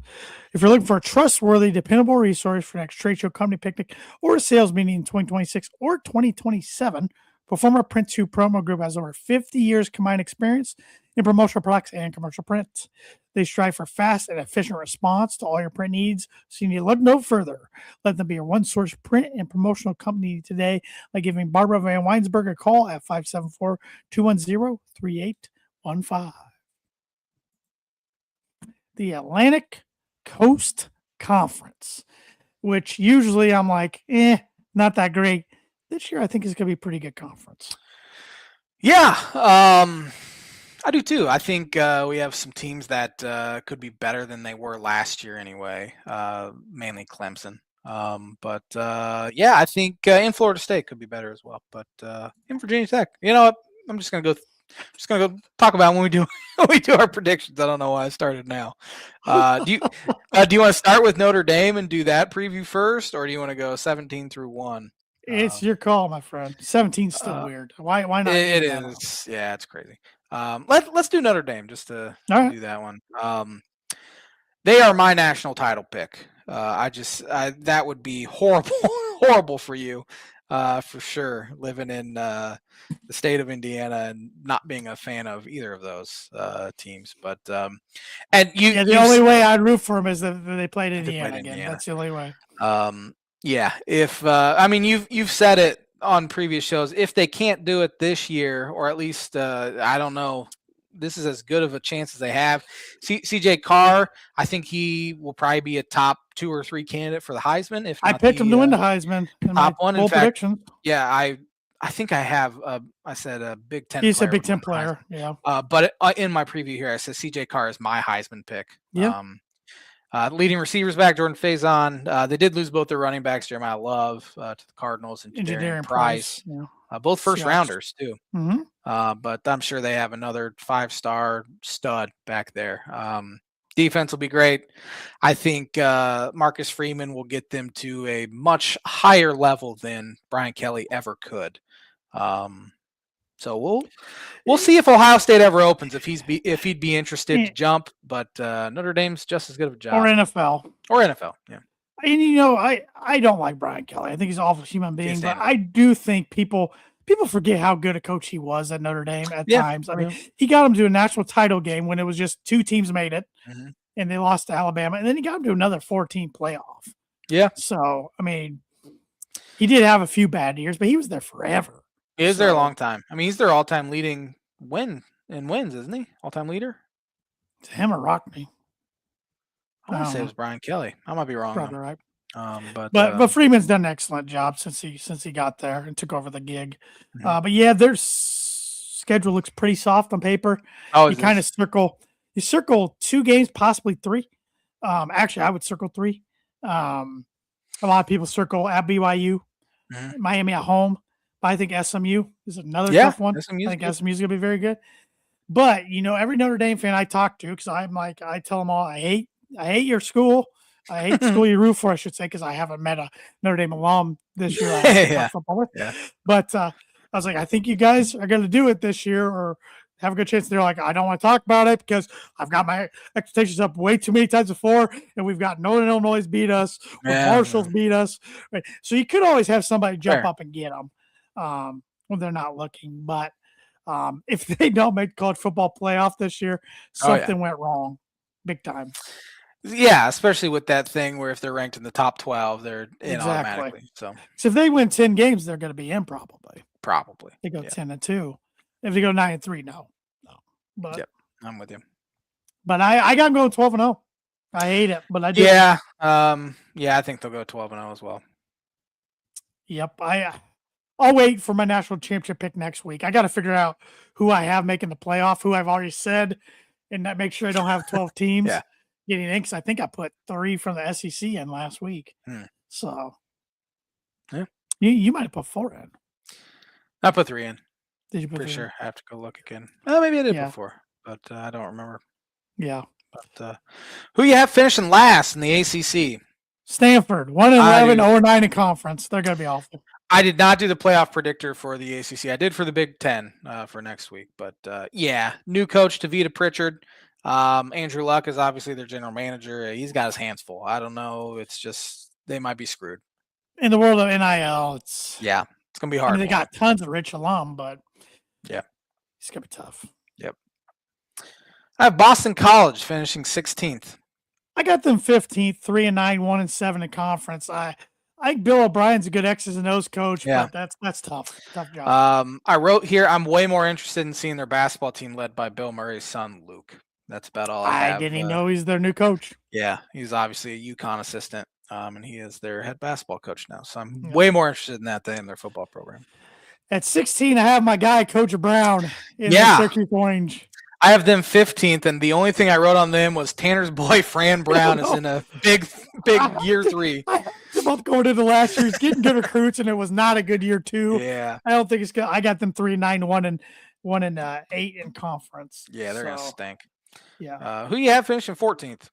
If you're looking for a trustworthy, dependable resource for next trade show, company picnic, or sales meeting in 2026 or 2027, Proforma Print 2 Promo Group has over 50 years combined experience in promotional products and commercial print. They strive for fast and efficient response to all your print needs, so you need to look no further. Let them be your one-source print and promotional company today by giving Barbara Van Weinsberg a call at 574-210-3815. The Atlantic Coast Conference, which usually I'm like, not that great. This year, I think is going to be a pretty good conference. Yeah, I do too. I think we have some teams that could be better than they were last year anyway, mainly Clemson. But I think in Florida State could be better as well. But in Virginia Tech, you know what? I'm just gonna go talk about when we do our predictions. I don't know why I started now. Do you want to start with Notre Dame and do that preview first, or do you want to go 17 through 1? It's your call, my friend. 17 is still weird. Why not? It is. Yeah, it's crazy. Let's do Notre Dame just to do that one. They are my national title pick. That would be horrible for you, for sure. Living in the state of Indiana and not being a fan of either of those teams, but and the only way I'd root for them is if they played Indiana again. That's the only way. If you've said it on previous shows. If they can't do it this year, or at least I don't know, this is as good of a chance as they have. CJ Carr, I think he will probably be a top 2 or 3 candidate for the Heisman. If I picked him to win the Heisman, top one. In fact, prediction. Yeah, I think I have. I said a Big Ten. He's a Big Ten player. Yeah. But in my preview here, I said CJ Carr is my Heisman pick. Yeah. Leading receivers back, Jordan Faison. They did lose both their running backs, Jeremiah Love to the Cardinals, and Jadarian Price. Yeah. Both first rounders too. Mm-hmm. But I'm sure they have another 5-star stud back there. Defense will be great. I think Marcus Freeman will get them to a much higher level than Brian Kelly ever could. So we'll see if Ohio State ever opens, if he'd be interested to jump. But Notre Dame's just as good of a job. Or NFL. Yeah. And I don't like Brian Kelly. I think he's an awful human being, but I do think people forget how good a coach he was at Notre Dame at times. I mean, he got them to a national title game when it was just 2 teams made it, and they lost to Alabama, and then he got them to another 14 playoff. Yeah. So, I mean, he did have a few bad years, but he was there forever. He is there a long time. I mean, he's their all-time leading wins, isn't he? All-time leader? It's him or Rockney. I want to say it was Brian Kelly. I might be wrong. Probably right. But Freeman's done an excellent job since he got there and took over the gig. But yeah, their schedule looks pretty soft on paper. You kind of circle 2 games, possibly 3. Actually, I would circle 3. A lot of people circle at BYU, Miami at home. But I think SMU is another tough one. I think SMU is going to be very good. But every Notre Dame fan I talk to, because I tell them all, I hate your school. I hate the school you root for, I should say, because I haven't met a Notre Dame alum this year. But I was like, I think you guys are going to do it this year or have a good chance. They're like, I don't want to talk about it because I've got my expectations up way too many times before, and we've got Northern Illinois beat us, or Marshall's beat us. Right? So you could always have somebody jump up and get them when they're not looking. But if they don't make the college football playoff this year, something went wrong big time. Yeah, especially with that thing where if they're ranked in the top 12, they're in automatically. So if they win 10 games, they're going to be in probably. They go 10-2. If they go 9-3, no. But I'm with you. But I got them going 12-0. I hate it, but I do. Yeah, I think they'll go 12-0 as well. Yep, I'll wait for my national championship pick next week. I got to figure out who I have making the playoff, who I've already said, and that make sure I don't have 12 teams getting in, because I think I put 3 from the SEC in last week. So, you might have put 4 in. I put 3 in. Did you put Pretty 3 sure. I have to go look again. Oh, maybe I did put 4. but I don't remember. Yeah. But who you have finishing last in the ACC? Stanford, 1-11, 0-9 in conference. They're going to be awful. I did not do the playoff predictor for the ACC. I did for the Big Ten for next week. But yeah, new coach Tavita Pritchard. Andrew Luck is obviously their general manager. He's got his hands full. I don't know. It's just they might be screwed. In the world of NIL, it's going to be hard. I mean, they got tons of rich alum, but yeah, it's going to be tough. Yep. I have Boston College finishing 16th. I got them 15th, 3-9, 1-7 in conference. I think Bill O'Brien's a good X's and O's coach, but that's tough. Tough job. I wrote here I'm way more interested in seeing their basketball team led by Bill Murray's son, Luke. That's about all I have. I didn't even know he's their new coach. Yeah, he's obviously a UConn assistant, and he is their head basketball coach now. So I'm way more interested in that than in their football program. At 16, I have my guy, Coach Brown, in the Syracuse Orange. I have them 15th, and the only thing I wrote on them was Tanner's boy, Fran Brown, is in a big year 3. They're both going into last year. He's getting good recruits, and it was not a good year 2. Yeah. I don't think it's good. I got them 3-9, 1-8 in conference. Yeah, they're going to stink. Yeah. Who you have finishing 14th?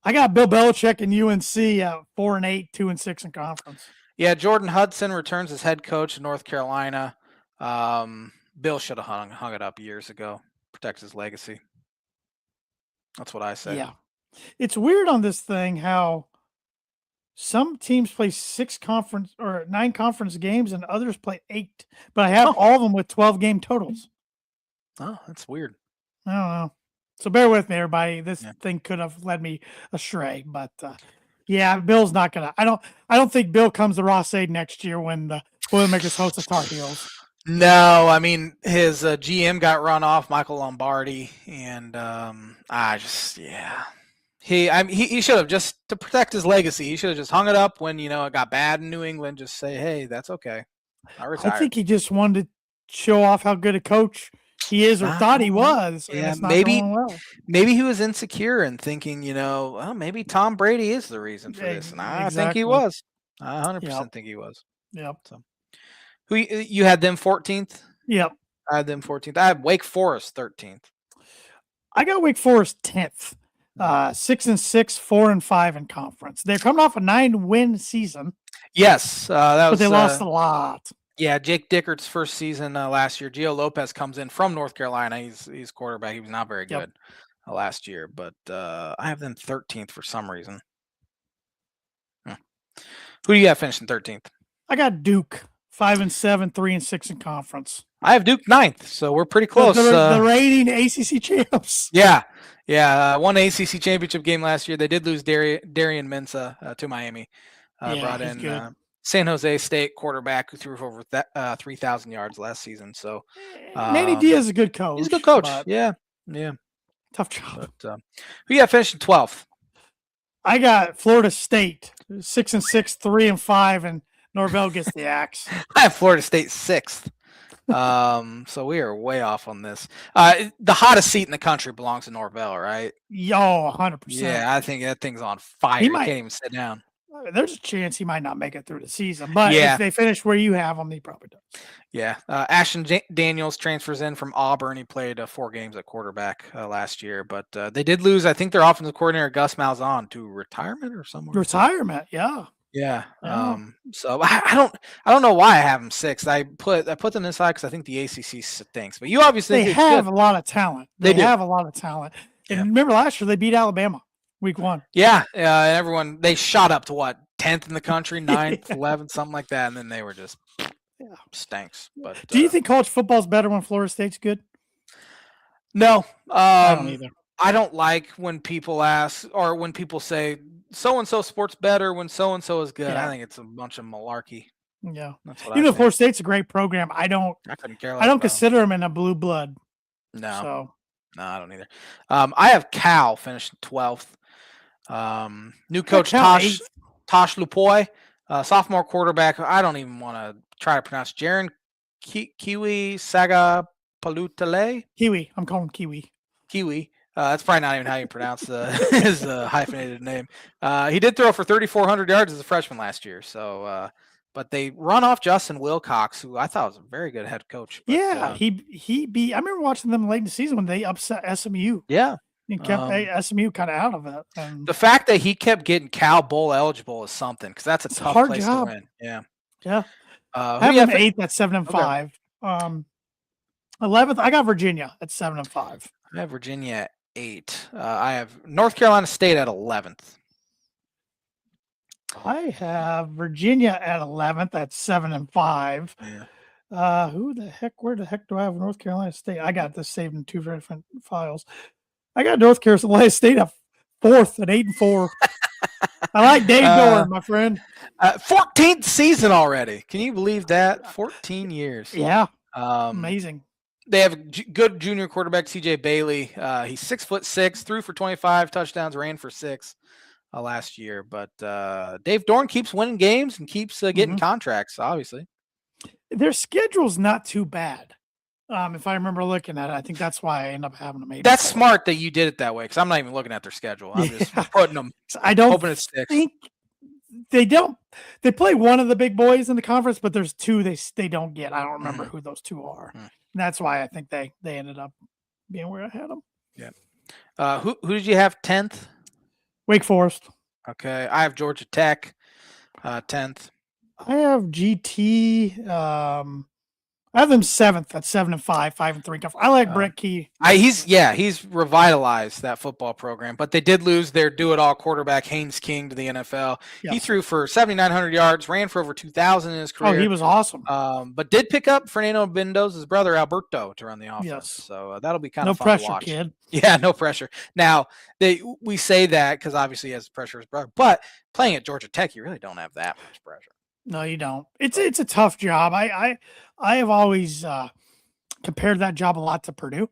I got Bill Belichick and UNC 4-8, 2-6 in conference. Yeah, Jordan Hudson returns as head coach in North Carolina. Bill should have hung it up years ago. Protect his legacy. That's what I say. Yeah. It's weird on this thing how some teams play 9 conference games and others play 8. But I have all of them with 12-game totals. Oh, that's weird. I don't know. So bear with me, everybody. This thing could have led me astray, but Bill's not gonna. I don't think Bill comes to Ross Aid next year when the Boilermakers host the Tar Heels. No, I mean his GM got run off, Michael Lombardi, and he should have, just to protect his legacy, he should have just hung it up when it got bad in New England. Just say, hey, that's okay. I think he just wanted to show off how good a coach he is, or thought he was. Yeah, and it's maybe he was insecure and thinking, maybe Tom Brady is the reason for this, and I think he was. I 100% think he was. Yep. So. Who you had them 14th? Yep. I had them 14th. I had Wake Forest 13th. I got Wake Forest 10th. 6-6, 4-5 in conference. They're coming off a 9-win season. Yes, but they lost a lot. Yeah, Jake Dickert's first season last year. Gio Lopez comes in from North Carolina. He's quarterback. He was not very good last year, but I have them 13th for some reason. Who do you have finishing 13th? I got Duke. 5-7, 3-6 in conference. I have Duke 9th, so we're pretty close. The reigning ACC champs. Yeah. Won the ACC championship game last year. They did lose Darian Mensah to Miami. Brought in San Jose State quarterback who threw for over 3,000 yards last season. So Manny Diaz is a good coach. He's a good coach. Yeah. Tough job. But, who you have finishing 12th? I got Florida State 6-6, 3-5, and Norvell gets the axe. I have Florida State 6th. So we are way off on this. The hottest seat in the country belongs to Norvell, right? 100%. Yeah, I think that thing's on fire. He can't even sit down. There's a chance he might not make it through the season, but if they finish where you have him, he probably does. Yeah. Ashton Daniels transfers in from Auburn. He played 4 games at quarterback last year, but they did lose, I think, their offensive coordinator, Gus Malzahn, to retirement or somewhere. Retirement, yeah. Yeah. So I don't know why I have them 6th. I put them inside because I think the ACC stinks. But you obviously have a lot of talent. They have a lot of talent. And remember last year they beat Alabama week 1. Yeah. And they shot up to what, 10th in the country, 9th, 11th, something like that, and then they were just stinks. But do you think college football is better when Florida State's good? No, I don't either. I don't like when people ask or when people say so-and-so sport's better when so-and-so is good. I think it's a bunch of malarkey. Yeah. That's what Even though Florida State's a great program, I couldn't care less. I don't consider them in a blue blood. No. No, I don't either. I have Cal finishing 12th. New coach Tosh Lupoy, sophomore quarterback. I don't even want to try to pronounce Jaron Kiwi Sagapalutale. Kiwi. I'm calling him Kiwi. Kiwi. That's probably not even how you pronounce his hyphenated name. He did throw for 3,400 yards as a freshman last year, so but they run off Justin Wilcox, who I thought was a very good head coach. But, yeah, he beat. I remember watching them late in the season when they upset SMU. Yeah, and kept SMU kind of out of it. And the fact that he kept getting Cal Bowl eligible is something, because that's a tough hard place job. to win. Yeah. I have him 8th at 7-5. 11th, I got Virginia at 7-5. I have Virginia at 8. I have North Carolina State at 11th. I have Virginia at 11th at 7-5. Yeah. Where the heck do I have North Carolina State? I got this saved in 2 different files. I got North Carolina State at 4th at 8-4. I like Dave Dorn, my friend. 14th season already. Can you believe that? 14 years. Yeah. Amazing. They have good junior quarterback CJ Bailey. He's 6'6", threw for 25 touchdowns, ran for 6 last year. But Dave Dorn keeps winning games and keeps getting contracts, obviously. Their schedule's not too bad. If I remember looking at it, I think that's why I end up having them. That's smart that you did it that way, because I'm not even looking at their schedule. I'm just putting them. I don't hoping it sticks. think they don't. They play one of the big boys in the conference, but there's 2 they don't get. I don't remember who those 2 are. And that's why I think they ended up being where I had them. Yeah. Who did you have 10th? Wake Forest. Okay, I have Georgia Tech 10th. I have GT. I have them 7th at 7-5, 5-3. I like Brett Key. He's revitalized that football program, but they did lose their do-it-all quarterback Haynes King to the NFL. He threw for 7,900 yards, ran for over 2,000 in his career. Oh, he was awesome. But did pick up Fernando Mendoza's brother Alberto to run the offense. Yes. So that'll be kind of fun pressure, to watch. Kid. Yeah, no pressure. Now we say that because obviously he has pressure his brother, but playing at Georgia Tech, you really don't have that much pressure. No, you don't. It's a tough job. I have always compared that job a lot to Purdue.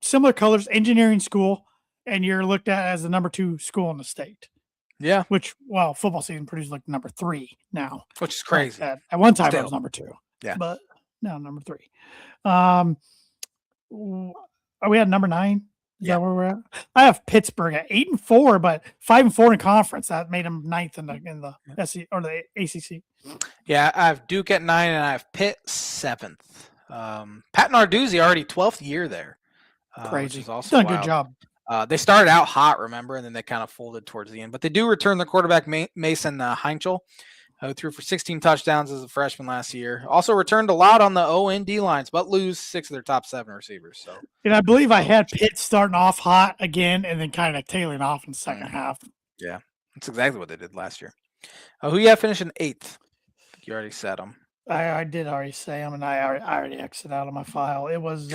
Similar colors, engineering school, and you're looked at as the number 2 school in the state. Yeah. Which, football season, Purdue's like number 3 now. Which is crazy. At one time it was number 2. Yeah. But now number 3. Are we at number 9? Is that where we're at? I have Pittsburgh at 8-4, but 5-4 in conference. That made them 9th in the SEC or the ACC. Yeah, I have Duke at 9, and I have Pitt 7th. Pat Narduzzi already 12th year there. Crazy. Which is also done a wild. good job. They started out hot, remember, and then they kind of folded towards the end. But they do return their quarterback Mason Heinchel, who threw for 16 touchdowns as a freshman last year. Also returned a lot on the O and D lines, but lose 6 of their top 7 receivers. So, and I believe I had Pitt starting off hot again and then kind of tailing off in the second half. Yeah, that's exactly what they did last year. Who you have finishing 8th? I think you already said them. I did already say them, and I already exited out of my file. It was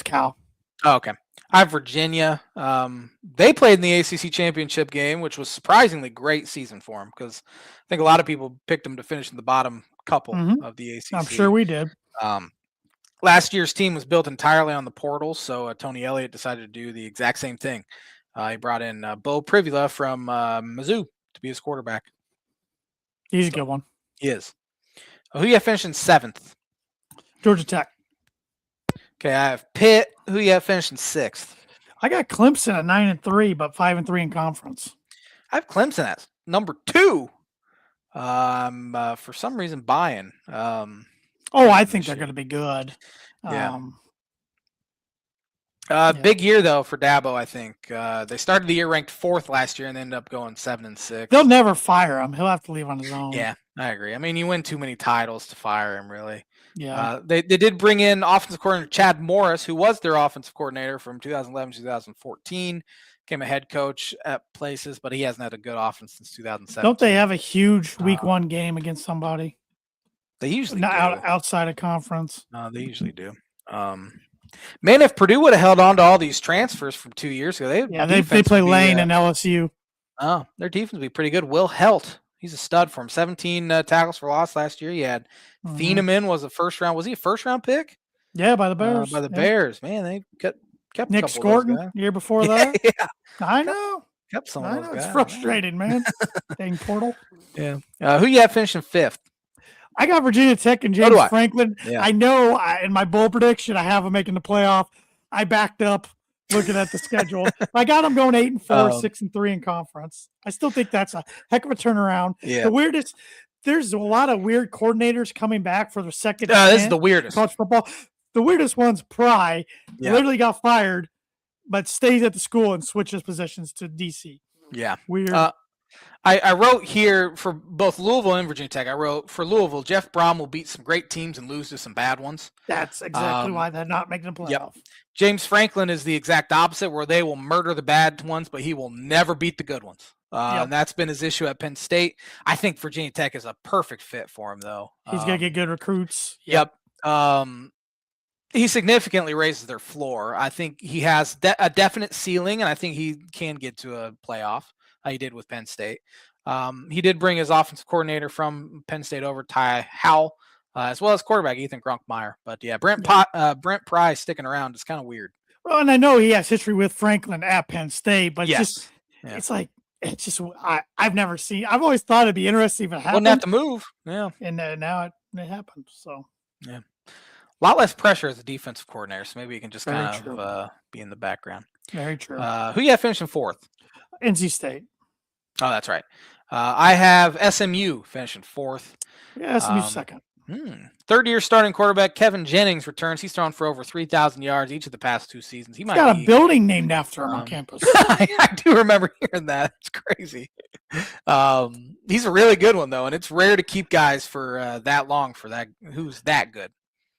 Cal. Oh, okay. I have Virginia. They played in the ACC championship game, which was surprisingly great season for them, because I think a lot of people picked them to finish in the bottom couple of the ACC. I'm sure we did. Last year's team was built entirely on the portals, so Tony Elliott decided to do the exact same thing. He brought in Bo Privula from Mizzou to be his quarterback. He's a good one. He is. Who you have finishing 7th? Georgia Tech. Okay, I have Pitt. Who you have finishing 6th? I got Clemson at 9-3, but 5-3 in conference. I have Clemson at number 2. For some reason buying. I think they're going to be good. Yeah. Big year though for Dabo. I think they started the year ranked 4th last year and ended up going 7-6. They'll never fire him. He'll have to leave on his own. Yeah, I agree. I mean, you win too many titles to fire him, really. Yeah. They did bring in offensive coordinator Chad Morris, who was their offensive coordinator from 2011 to 2014. Became a head coach at places, but he hasn't had a good offense since 2007. Don't they have a huge week 1 game against somebody? They usually do. Not outside of conference. No, they usually do. Man, if Purdue would have held on to all these transfers from 2 years ago, they play Lane and LSU. Oh, their defense would be pretty good. Will Helt, he's a stud for him. 17 tackles for loss last year. You had Thieneman was a first round. Was he a first round pick? Yeah, by the Bears. Bears. Man, they kept Nick Scorton year before that. Yeah. I know. Kept some of those guys. It's frustrating, man. Dang portal. Yeah. Who you have finishing 5th? I got Virginia Tech and James Franklin. Yeah. I know in my bold prediction I have them making the playoff. I backed up looking at the schedule. I got them going 8-4, 6-3 in conference. I still think that's a heck of a turnaround. Yeah. The weirdest, there's a lot of weird coordinators coming back for their second This is stint the in weirdest. college football. The weirdest one's Pry. Yeah. Literally got fired, but stays at the school and switches positions to DC. Yeah. Weird. I wrote here for both Louisville and Virginia Tech. I wrote for Louisville, Jeff Brom will beat some great teams and lose to some bad ones. That's exactly why they're not making the playoff. Yep. James Franklin is the exact opposite, where they will murder the bad ones, but he will never beat the good ones. And that's been his issue at Penn State. I think Virginia Tech is a perfect fit for him, though. He's going to get good recruits. Yep. He significantly raises their floor. I think he has a definite ceiling, and I think he can get to a playoff. He did with Penn State. He did bring his offensive coordinator from Penn State over, Ty Howell, as well as quarterback Ethan Gronkmeyer. But yeah, Brent Pry sticking around is kind of weird. Well, and I know he has history with Franklin at Penn State, but it's like I've never seen. I've always thought it'd be interesting if it happened. Wouldn't have to move. Yeah, and now it happened. So yeah, a lot less pressure as a defensive coordinator, so maybe you can just kind of be in the background. Very true. Who you have finishing fourth? NC State. Oh, that's right. I have SMU finishing fourth. Yeah, SMU second. Third-year starting quarterback Kevin Jennings returns. He's thrown for over 3,000 yards each of the past 2 seasons. He's got a building named after him on campus. I do remember hearing that. It's crazy. He's a really good one, though, and it's rare to keep guys for that long for that. Who's that good?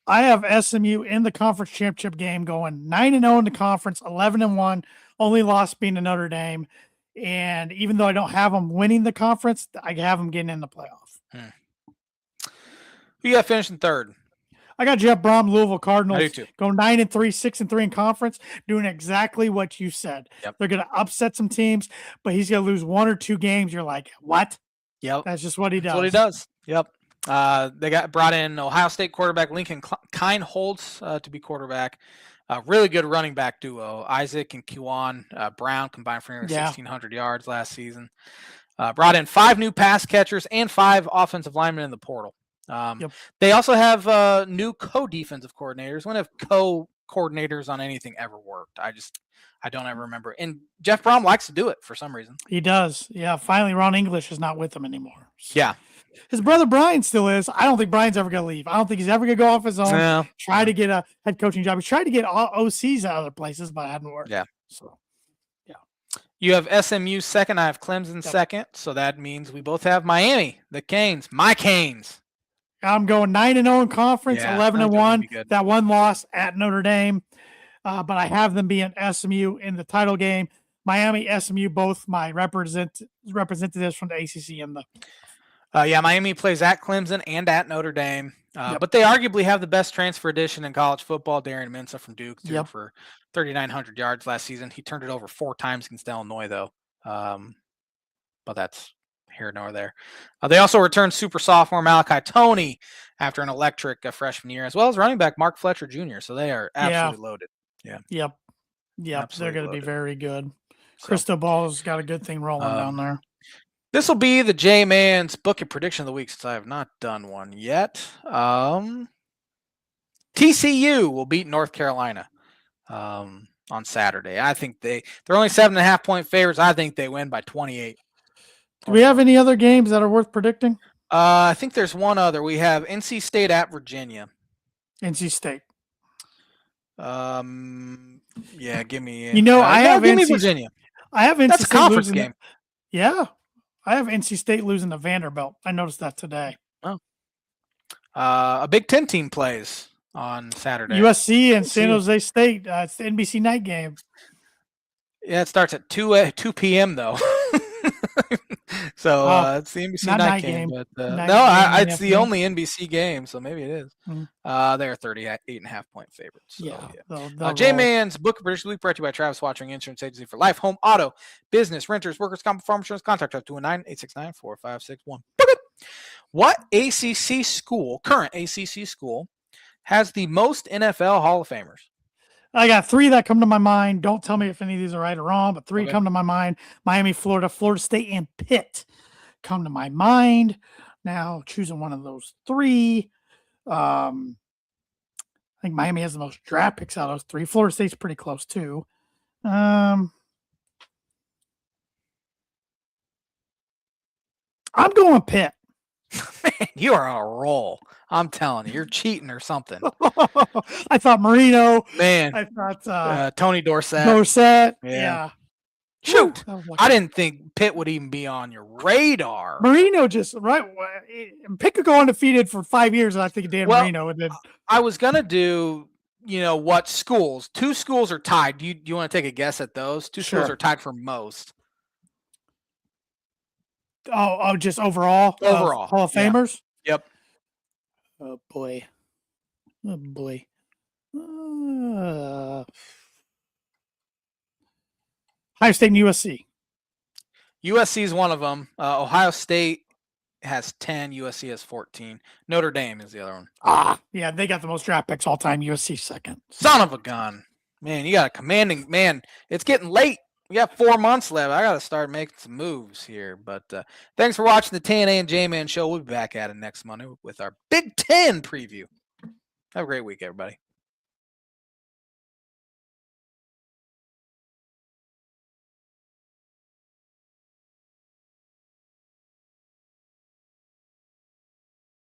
I have SMU in the conference championship game going 9-0 in the conference, 11-1, only loss being to Notre Dame. And even though I don't have them winning the conference, I have them getting in the playoff. Who you got finishing third? I got Jeff Brom, Louisville Cardinals. I do too. Going 9-3, 6-3 in conference, doing exactly what you said. Yep. They're going to upset some teams, but he's going to lose 1 or 2 games. You're like, what? Yep. That's just what he does. That's what he does. Yep. They brought in Ohio State quarterback Lincoln Kineholtz to be quarterback. Really good running back duo. Isaac and Kewan Brown combined for 1,600 yards last season. Brought in 5 new pass catchers and 5 offensive linemen in the portal. They also have new co-defensive coordinators. When have co-coordinators on anything ever worked? I don't ever remember. And Jeff Brom likes to do it for some reason. He does. Yeah. Finally, Ron English is not with him anymore. Yeah. His brother Brian still is. I don't think Brian's ever going to leave. I don't think he's ever going to go off his own. Try to get a head coaching job. He's tried to get OCs at other places, but it hadn't worked. Yeah. So, yeah. You have SMU second. I have Clemson second. So that means we both have Miami, the Canes, my Canes. I'm going 9-0 in conference, 11-1. That one loss at Notre Dame, but I have them being SMU in the title game. Miami, SMU, both my representatives from the ACC and the. Miami plays at Clemson and at Notre Dame, but they arguably have the best transfer addition in college football. Darian Mensah from Duke threw for 3,900 yards last season. He turned it over 4 times against Illinois, though. But that's here nor there. They also returned super sophomore Malachi Toney after an electric freshman year, as well as running back Mark Fletcher Jr. So they are absolutely loaded. Yeah. Yep. They're going to be very good. Cristobal's got a good thing rolling down there. This will be the J-Man's Bucket Prediction of the Week, since I have not done one yet. TCU will beat North Carolina on Saturday. I think they're only 7.5-point favorites. I think they win by 28. Do we have any other games that are worth predicting? I think there's one other. We have NC State at Virginia. NC State. Yeah, give me. I have NC Virginia. I have NC That's State a conference losing game. Yeah, I have NC State losing to Vanderbilt. I noticed that today. Oh. A Big Ten team plays on Saturday. USC and San Jose State. It's the NBC night game. Yeah, it starts at 2 p.m. though. So it's the NBC night game. But it's the only NBC game, so maybe it is. They're 38.5-point favorites. So, yeah. J-Man's Book of British Week brought to you by Travis Wottring Insurance Agency for life, home, auto, business, renters, workers' comp, farm insurance. Contact us 219-869-4561. What ACC school, current ACC school, has the most NFL Hall of Famers? I got 3 that come to my mind. Don't tell me if any of these are right or wrong, but 3 come to my mind. Miami, Florida, Florida State, and Pitt come to my mind. Now, choosing one of those 3. I think Miami has the most draft picks out of those 3. Florida State's pretty close, too. I'm going Pitt. Man, you are on a roll. I'm telling you, you're cheating or something. I thought Marino. Man, I thought Tony Dorsett. Dorsett. Yeah. Yeah. Shoot. Whew, I didn't think Pitt would even be on your radar. Marino just Pitt could go undefeated for 5 years, and I think Dan Marino. And then I was gonna do, what schools? 2 schools are tied. Do you want to take a guess at those? 2 schools are tied for most. Oh, just overall Hall of Famers. Yep. Oh boy. Ohio State and USC. USC is one of them. Ohio State has 10. USC has 14. Notre Dame is the other one. Yeah, they got the most draft picks all time. USC second. Son of a gun. Man, you got a commanding man. It's getting late. We got 4 months left. I got to start making some moves here. But thanks for watching the TNA and J-Man show. We'll be back at it next Monday with our Big Ten preview. Have a great week, everybody.